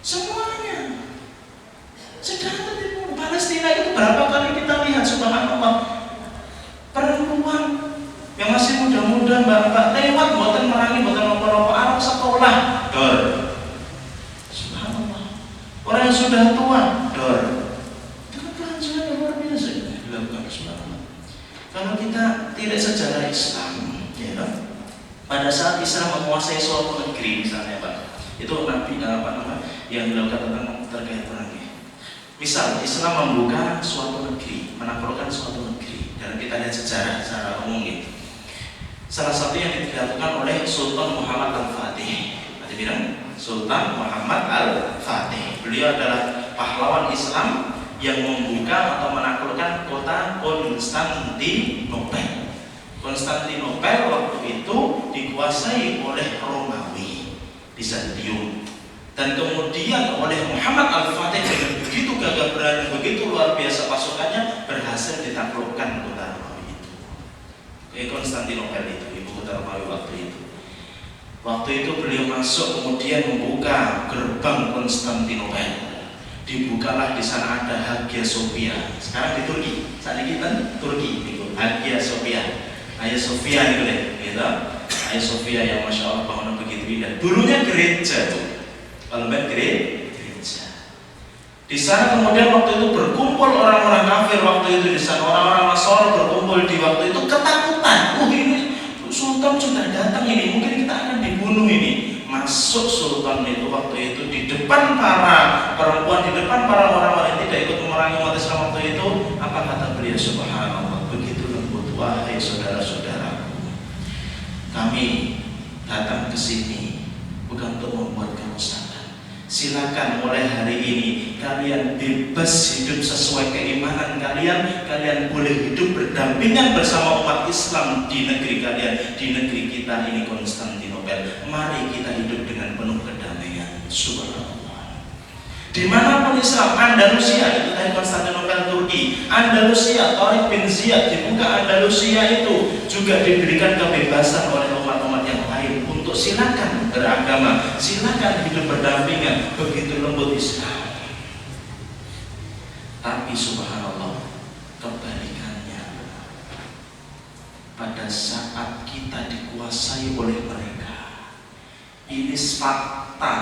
Semuanya. Sedang dibunuh. Palestina itu berapa kali kita lihat, subhanallah, perempuan yang masih muda-muda, mbak-mbak lewat, buatan merangi, buatan apa-apa, Arab sekolah, dor. Subhanallah. Orang yang sudah tua, dor. Itu kehancuran yang luar biasa dilakukan, subhanallah. Kalau kita tidak sejarah Islam, ya, pada saat Islam menguasai suatu negeri, misalnya Pak, itu Nabi yang dilakukan tentang terkait perang. Misal Islam membuka suatu negeri, menaklukkan suatu negeri, dan kita lihat sejarah secara umum gitu. Salah satu yang dilakukan oleh Sultan Muhammad Al-Fatih. Tadi bilang Sultan Muhammad Al-Fatih. Beliau adalah pahlawan Islam yang membuka atau menaklukkan kota Konstantinopel. Konstantinopel waktu itu dikuasai oleh Romawi, Bizantium. Dan kemudian oleh Muhammad Al-Fatih dengan begitu gagah berani, begitu luar biasa pasukannya, berhasil ditaklukkan kota Romawi itu. Konstantinopel itu, ibu kota Romawi waktu itu. Waktu itu beliau masuk kemudian membuka gerbang Konstantinopel. Dibukalah di sana ada Hagia Sophia. Sekarang di Turki, saat ini kita Turki, itu Hagia Sophia. Hagia Sophia itu deh, gitu. Hagia Sophia yang masya Allah bangunan begitu indah. Dulunya gereja tuh. Kalau gereja. Di sana kemudian waktu itu berkumpul orang-orang kafir waktu itu di sana, orang-orang Nasrani berkumpul di waktu itu ketakutan. Ini sultan sudah datang ini, mungkin kita akan dibunuh ini. Masuk sultan itu waktu itu di depan para perempuan, di depan para orang-orang yang tidak ikut memerangi umat Islam waktu itu. Apa kata beliau? Subhanallah, begitu lembut. Wahai saudara-saudaraku, kami datang ke sini bukan untuk membuat kerusakan. Silakan mulai hari ini kalian bebas hidup sesuai keimanan kalian. Kalian boleh hidup berdampingan bersama umat Islam di negeri kalian, di negeri kita ini Konstantinopel. Mari kita hidup dengan penuh kedamaian. Subhanallah. Dimanapun Islam, Andalusia itu tadi Konstantinopel Turki, Andalusia, Tariq bin Ziyad dibuka Andalusia itu juga diberikan kebebasan oleh umat-umat yang lain untuk silakan beragama, silakan hidup berdampingan. Begitu lembut Islam. Tapi subhanallah, kebalikannya, pada saat kita dikuasai oleh mereka, ini fakta.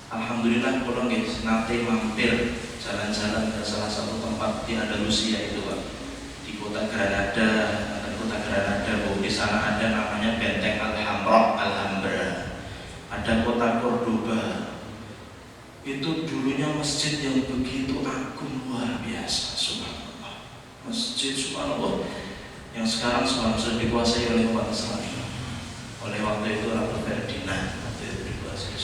Alhamdulillah kalau nanti mampir jalan-jalan ke salah satu tempat di Andalusia itu, Pak, di kota Granada, di sana ada namanya Benteng Alhambra, ada kota Cordoba. Itu dulunya masjid yang begitu agung, luar biasa, subhanallah. Masjid subhanallah yang sekarang sudah dikuasai oleh umat Islam, oleh waktu itu Ratu Ferdinand, waktu itu dikuasai.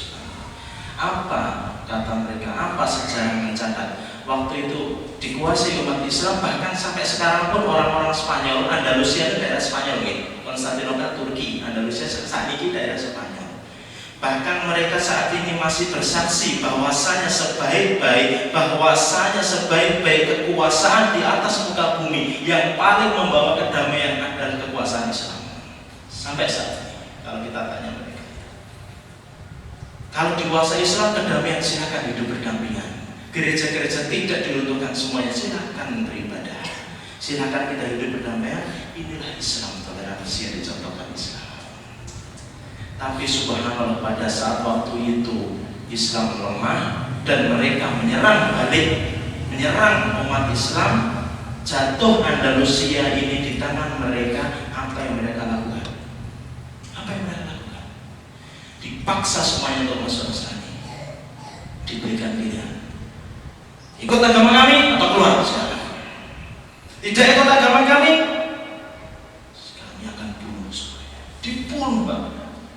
Apa kata mereka? Apa sejarah mencatat? Waktu itu dikuasai umat Islam, bahkan sampai sekarang pun orang-orang Spanyol, Andalusia itu daerah Spanyol, Konstantinopel Turki, Andalusia saat ini daerah Spanyol. Bahkan mereka saat ini masih bersaksi bahwasanya sebaik-baik kekuasaan di atas muka bumi yang paling membawa kedamaian adalah kekuasaan Islam. Sampai saat ini, kalau kita tanya mereka, kalau dikuasai Islam, kedamaian, silakan hidup berdampingan. Gereja-gereja tidak diruntuhkan semuanya, silakan beribadah, silakan kita hidup berdamaian. Inilah Islam, toleransi yang dicontohkan Islam. Tapi subhanallah, pada saat waktu itu Islam lemah dan mereka menyerang balik, menyerang umat Islam, jatuh Andalusia ini di tangan mereka. Apa yang mereka lakukan? Dipaksa semuanya untuk masuk Islam. Diberikan pilihan, ikut agama kami atau keluar sekarang. Tidak ikut agama kami akan bunuh semuanya. Dibunuh, Pak.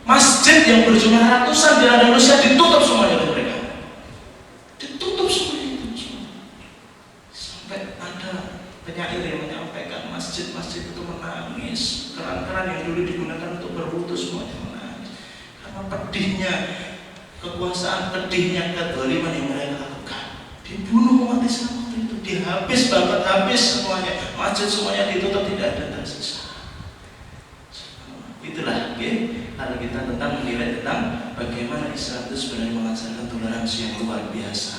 Masjid yang berjumlah ratusan di Indonesia ditutup semuanya oleh mereka. Ditutup semuanya itu. Sampai ada penyair yang menyampaikan masjid-masjid itu menangis. Keran-keran yang dulu digunakan untuk berwudu semuanya menangis. Karena pedihnya kekuasaan, pedihnya kezaliman yang mereka lakukan. Dibunuh umat Islam waktu itu, dihabis, babat habis semuanya, masjid semuanya ditutup, tidak ada tersisa. Itulah, kalau kita tentang menilai tentang bagaimana Islam itu sebenarnya mengajarkan toleransi yang luar biasa,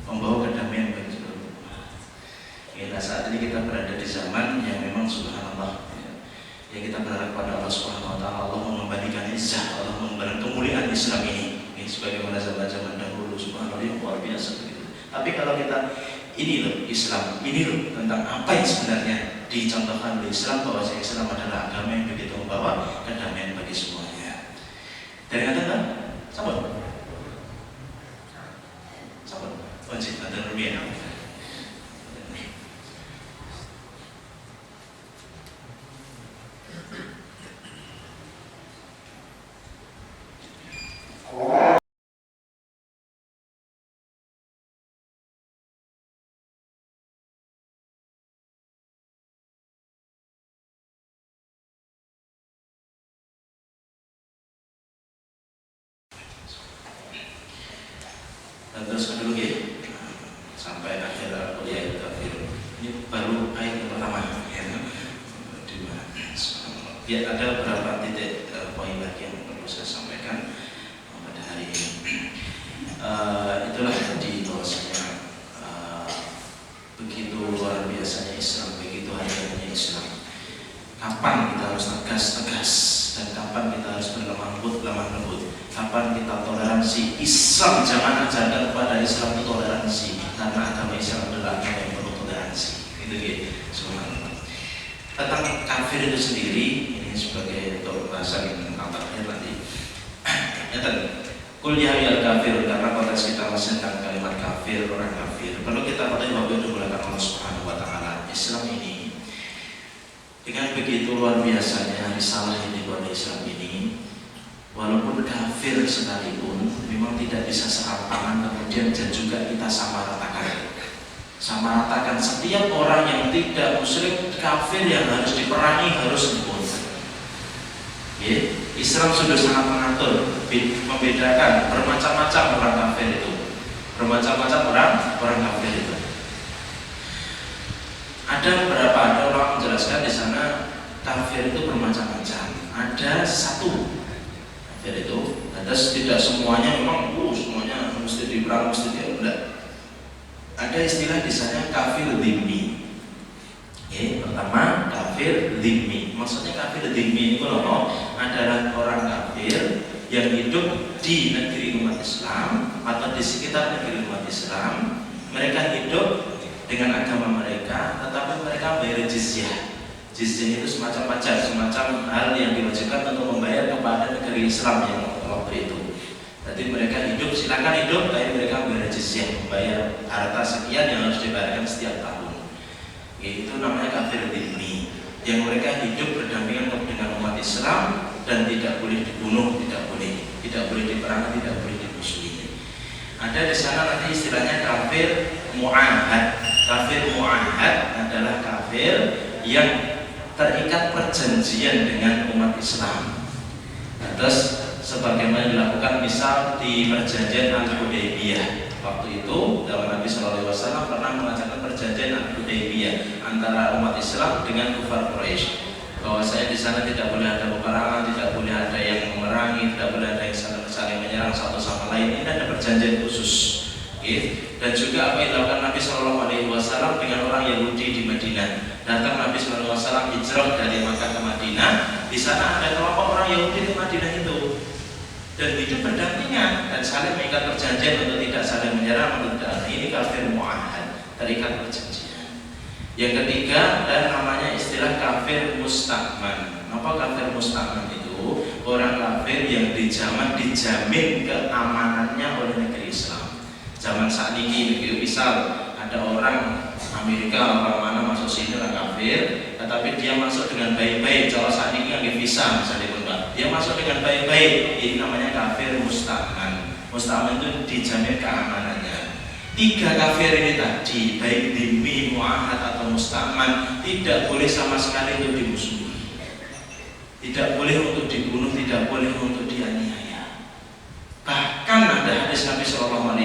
membawa kedamaian bagi seluruh umat. Nah, saat ini kita berada di zaman yang memang subhanallah, ya kita berharap pada Allah Subhanahu Wa Taala, Allah mengembalikan izzah, Allah mengembalikan kemuliaan Islam ini, sebagaimana zaman-zaman dahulu, subhanallah, yang luar biasa begitu. Tapi kalau kita ini loh Islam, ini loh tentang apa yang sebenarnya dicontohkan oleh Islam, bahwa Islam adalah agama yang begitu membawa kedamaian bagi semuanya. Dari kata kan, sabar, wajib ada rupiah. Dan teruskan dulu ya sampai akhir kuliah kita. Ini baru ayat pertama ya. Ya, ada beberapa titik poin lagi yang perlu saya sampaikan pada hari ini. Itulah di bahwasanya begitu luar biasanya Islam, begitu harganya Islam. Kapan kita harus tegas dan kapan kita harus berlemah lembut. Kapan kita toleransi. Islam jangan ajarkan kepada Islam itu toleransi, karena agama Islam adalah agama yang penuh toleransi. Itu gitu. Subhanallah. tentang kafir itu sendiri, ini sebagai untuk bahasan yang terakhir nanti. Kul ya ayyuhal kafirun, karena konteks kita masih tentang kalimat kafir, orang kafir. Perlu kita ketahui bahwa itu dimulakan Allah Subhanahu wa taala. Islam ini dengan begitu luar biasanya risalah yang dibawa Islam ini, walaupun kafir sekalipun memang tidak bisa serampangan kemudian dan juga kita sama ratakan setiap orang yang tidak muslim, kafir yang harus diperangi harus dibunuh. Islam sudah sangat mengatur, membedakan bermacam-macam orang kafir itu, bermacam-macam orang kafir itu. Ada orang menjelaskan di sana kafir itu bermacam-macam. Ada satu kafir itu, tidak semuanya memang semuanya mesti diperang, mesti tidak. Ada istilah di sana kafir dhimmi. Pertama kafir dhimmi. Maksudnya kafir dhimmi itu adalah orang kafir yang hidup di negeri umat Islam atau di sekitar negeri umat Islam. Mereka hidup dengan agama mereka, tetapi mereka bayar jizyah. Jizyah itu semacam pajak, semacam hal yang diwajibkan untuk membayar kepada negeri Islam yang waktu itu. Jadi mereka hidup, silakan hidup, tapi mereka membayar jizyah, membayar harta sekian yang harus dibayarkan setiap tahun. Itu namanya kafir dhimmi, yang mereka hidup berdampingan dengan umat Islam dan tidak boleh dibunuh, tidak boleh diperangi, tidak boleh dimusuhi. Ada di sana nanti istilahnya kafir mu'ahad. Kafir mu'ahad adalah kafir yang terikat perjanjian dengan umat Islam. Terus sebagaimana dilakukan misal di perjanjian Al-Hudaybiyah. Waktu itu zaman Nabi SAW pernah mengajarkan perjanjian Al-Hudaybiyah antara umat Islam dengan kufar Quraisy. Bahwa saya di sana tidak boleh ada peperangan, tidak boleh ada yang memerangi, tidak boleh ada yang saling menyerang satu sama lain. Ini ada perjanjian khusus. Dan juga apa yang dilakukan Nabi SAW dengan orang Yahudi di Madinah. Datang Nabi SAW hijrah dari Makkah ke Madinah. Di sana ada kelompok orang Yahudi di Madinah itu, dan hidup berdampingan dan saling mengikat perjanjian untuk tidak saling menyerang, untuk tidak. Ini kafir mu'ahad, terikat perjanjian. Yang ketiga dan namanya istilah kafir musta'man. Apa kafir musta'man itu? Orang kafir yang dijamin keamanannya oleh negeri Islam. Zaman saat ini, misal ada orang Amerika, orang mana masuk sini orang kafir, tetapi dia masuk dengan baik-baik. Kalau saat ini nggak visa, misalnya dia masuk dengan baik-baik. Ini namanya kafir musta'man. Musta'man itu dijamin keamanannya. Tiga kafir ini tadi, baik dhimmi, mu'ahad atau musta'man, tidak boleh sama sekali untuk dimusuhi, tidak boleh untuk dibunuh, tidak boleh untuk dianiaya. Bahkan ada hadis Nabi SAW,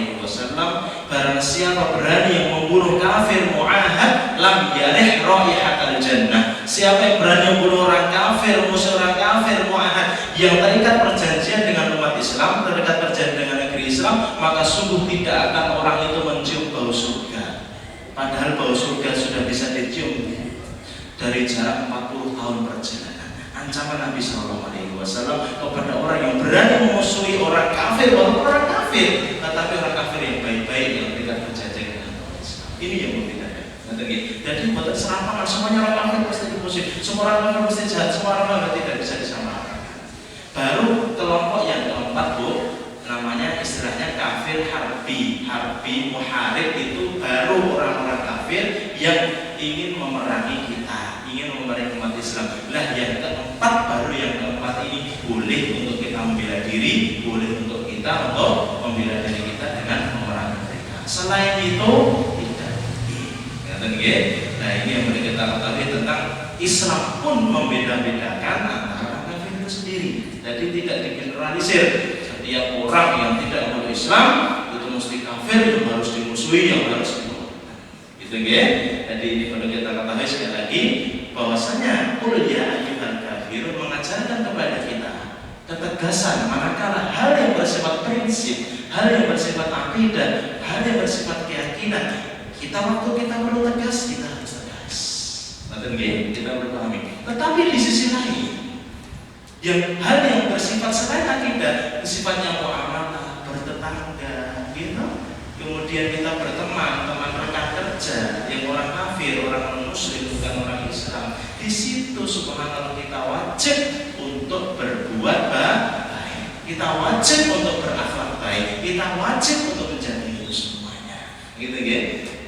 barang siapa berani yang membunuh kafir mu'ahad, lam yarih raihatal jannah. Siapa yang berani membunuh orang kafir, musuh orang kafir mu'ahad, yang terikat perjanjian dengan umat Islam, terikat perjanjian dengan negeri Islam, maka sungguh tidak akan orang itu mencium bau surga. Padahal bau surga sudah bisa dicium dari jarak 40 tahun perjalanan. Ancaman Nabi SAW kepada orang yang berani memusuhi orang kafir, walaupun orang kafir, tetapi orang kafir yang baik-baik yang terikat perjanjian dengan umat Islam. Ini yang membedakan. Jadi bukan serampangan semuanya orang kafir pasti dimusuhi, semua orang kafir pasti jahat, semua orang kafir tidak bisa disamaratakan. Baru kelompok yang keempat, namanya istilahnya kafir harbi. Harbi muharib itu baru orang-orang kafir yang ingin memerangi kita, ingin memerangi umat Islam. Lah yang keempat, baru yang keempat ini boleh untuk kita membela diri, boleh untuk kita untuk membela diri kita dengan memerangi mereka. Selain itu tidak. Nah ini yang boleh kita ketahui tentang Islam pun membeda-bedakan antara kafir itu sendiri. Jadi tidak digeneralisir. Setiap orang yang tidak memeluk Islam itu mesti kafir, itu harus dimusuhi, yang harus dibunuh. Gitu ya. Jadi ini perlu kita ketahui sekali lagi bahwasanya qul ya ayyuhal kafirun mengajarkan kepada kita ketegasan manakala hal yang bersifat prinsip, hal yang bersifat akidah, hal yang bersifat keyakinan, kita perlu tegas, kita harus tegas. Kita perlu pahami. Tetapi di sisi lain, yang hal yang bersifat selain akidah, sifatnya muamalah, bertetangga, gitu. Kemudian kita berteman, teman rekan kerja, yang orang kafir, orang non muslim, bukan orang Islam. Di wajib untuk berbuat baik, kita wajib untuk berakhlak baik, kita wajib untuk menjadi itu semuanya. Gitu ya.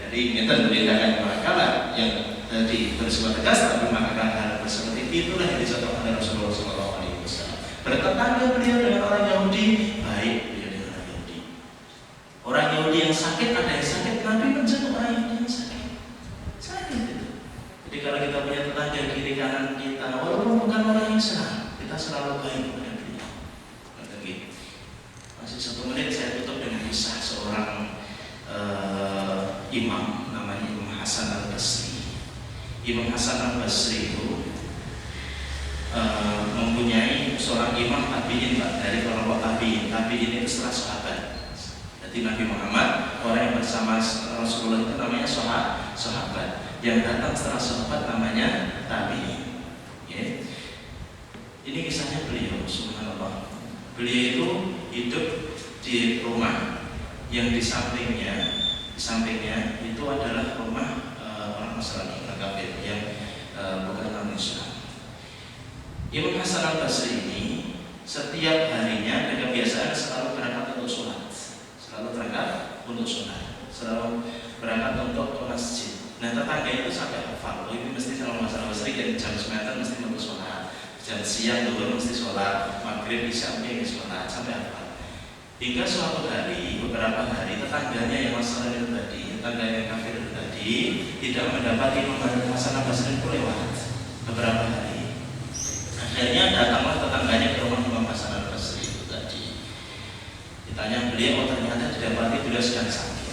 Jadi kita membedakan makalah yang tadi bersifat tegas tapi mengatakan hal seperti itulah yang dicontohkan oleh Rasulullah SAW. Bertetangga beliau dengan orang Yahudi, baik beliau dengan orang Yahudi. Orang Yahudi yang sakit, ada yang sakit, Nabi menjenguk orang Yahudi yang sakit. Sakit itu. Jadi kalau kita punya tetangga kiri kanan kita, walaupun bukan orang Islam, kita selalu baik kepada beliau. Masih 1 menit saya tutup dengan kisah seorang imam namanya Imam Hasan Al-Basri. Imam Hasan Al-Basri itu mempunyai seorang imam tabi'in dari kelompok tabi'in. Tabi'in itu setelah sahabat. Jadi Nabi Muhammad, orang yang bersama Rasulullah itu namanya sahabat. Yang datang setelah sahabat namanya tabi'in. Okay. Ini kisahnya beliau, subhanallah. Beliau itu hidup di rumah yang di sampingnya itu adalah rumah orang Nasrani, orang kafir yang bukan orang Islam. Imam Hasan Al-Basri ini setiap harinya dengan kebiasaan selalu berangkat untuk sholat, selalu berangkat untuk ke masjid. Nah tetangga itu sampai hafal, ini mesti sama Hasan Al-Basri jadi jam 9 mesti untuk sholat, jam siang dulu mesti sholat, maghrib isya mesti sholat, sampai hafal. Hingga suatu hari, beberapa hari tetangganya yang masalah itu tadi, tetangga yang kafir itu tadi tidak mendapati Imam Hasan Al-Basri itu lewat beberapa hari. Akhirnya datanglah tetangganya ke rumah Imam Hasan Al-Basri itu tadi. Ditanya beliau, ternyata didapati beliau sedang sakit.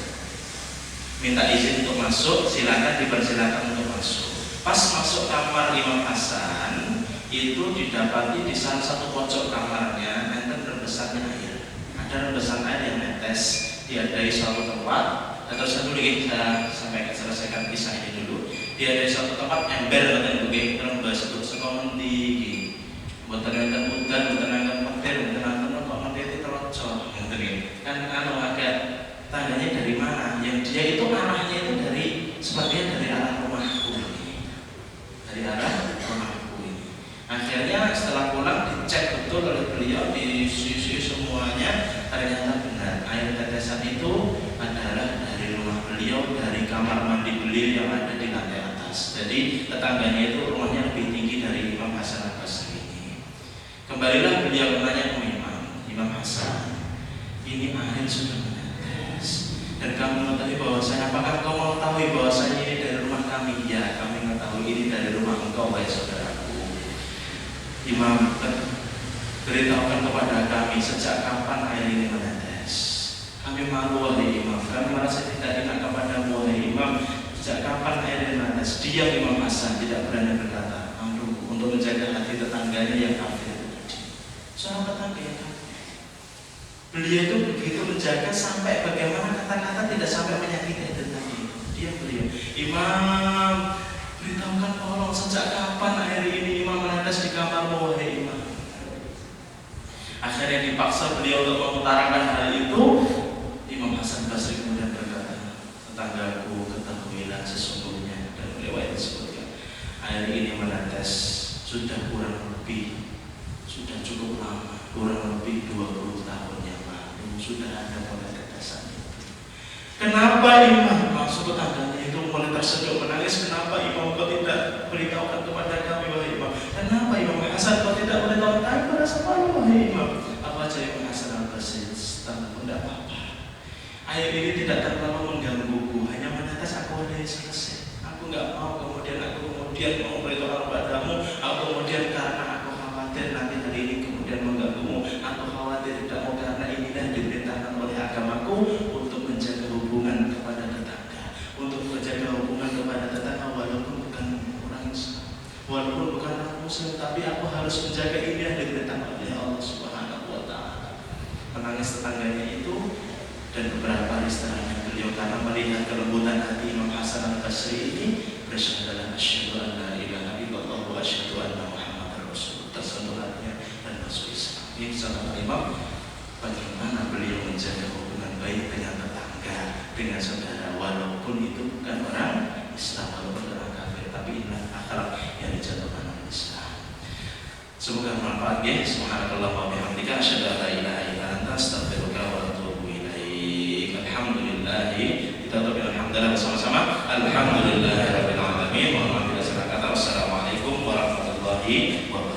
Minta izin untuk masuk, dipersilakan untuk masuk. Pas masuk kamar Imam Hasan, itu didapati di salah satu pojok kamarnya enten rembesannya air. Ada rembesan air yang netes diadai suatu tempat. Atau satu lagi saya sampai selesaikan kisah ini dulu. Diadai suatu tempat ember dan begitu rembes untuk sekomen tinggi. Buatan yang udan, buatan yang petir, buatan yang kok nanti itu terocok. Kan agak tandanya dari mana? Yang dia itu arahnya itu dari sebagian dari arah rumahku ini. Dari arah rumahku ini. Akhirnya setelah pulang dicek betul oleh beliau, diisi semuanya, ternyata benar air tetesan itu adalah dari rumah beliau, dari kamar mandi beliau yang ada di lantai atas. Jadi tetangganya itu rumahnya lebih tinggi dari Imam Hasan Al-Basri ini. Kembalilah beliau menanya ke Imam Hasan, ini air sudah menetes dan kamu mengetahui bahwasanya, apakah kau mau tahu bahwasanya ini dari rumah kami? Ya, kami mengetahui ini dari rumah engkau, wahai saudaraku. Imam, beritahukan kepada kami sejak kapan air ini menetes. Kami malu wahai Imam, kami merasa tidak enak kepada wahai Imam. Sejak kapan air ini menetes? Diam Imam Hasan, tidak berani berkata. Untuk menjaga hati tetangganya yang kafir tadi. Seorang tetangga yang kafir. Beliau itu begitu menjaga sampai bagaimana kata-kata tidak sampai menyakiti hati tadi. Diam beliau. Imam, beritahukan tolong sejak kapan air ini Imam menetes di kamarmu wahai Imam. Akhirnya dipaksa beliau untuk mengutarakan hal itu. Imam Hasan Basri kemudian berkata, tetanggaku, ketahuilah sesungguhnya, dan beliau disebutkan air ini menetes sudah sudah cukup lama, kurang lebih 20 tahun yang lalu sudah ada mulai tetesan itu. Kenapa Imam? Maksud tetangganya itu mulai terseduh menangis. Kenapa Imam kau tidak beritahukan kepada kami wahai Imam? Kenapa Imam Hasan kau tidak beritahukan kami pada siapa wahai Imam? Apa aja Imam Hasan Al-Basri? Tidak apa-apa. Air ini tidak terlalu menggangguku, hanya menetes aku udah selesai. Aku nggak mau kemudian mau beritahu padamu. Aku kemudian karena aku khawatir nanti hari ini kemudian mengganggumu. Aku khawatir tidak mau karena ini dan diperintahkan oleh agamaku untuk menjaga hubungan kepada tetangga, untuk menjaga hubungan kepada tetangga walaupun bukan orang Islam, walaupun bukan orang Muslim, tapi aku harus menjaga ini yang diperintahkan oleh Allah Subhanahu Wa Taala. Menangis tetangganya itu dan beberapa hari setelahnya beliau karena melihat kelembutan hati Imam Hasan Al-Basri ini bersyahadat asyhadu an la ilaha illallah wa asyhadu anna Muhammadar Rasul, tersentuh hatinya dan masuk Islam. Ini sahabat Imam, bagaimana beliau menjaga hubungan baik dengan tetangga, dengan saudara, walaupun itu bukan orang Islam, walaupun orang kafir, tapi inilah akhlak yang dicontohkan oleh Islam. ya, subhanakallah wa bihamdika asyhadu an la ilaha illa anta astaghfiruka wa atubu ilaik. Alhamdulillah. Kita ucapkan alhamdulillah bersama-sama. Alhamdulillahirabbil alamin. Wa bihamdihi. Wassalamualaikum warahmatullahi wabarakatuh.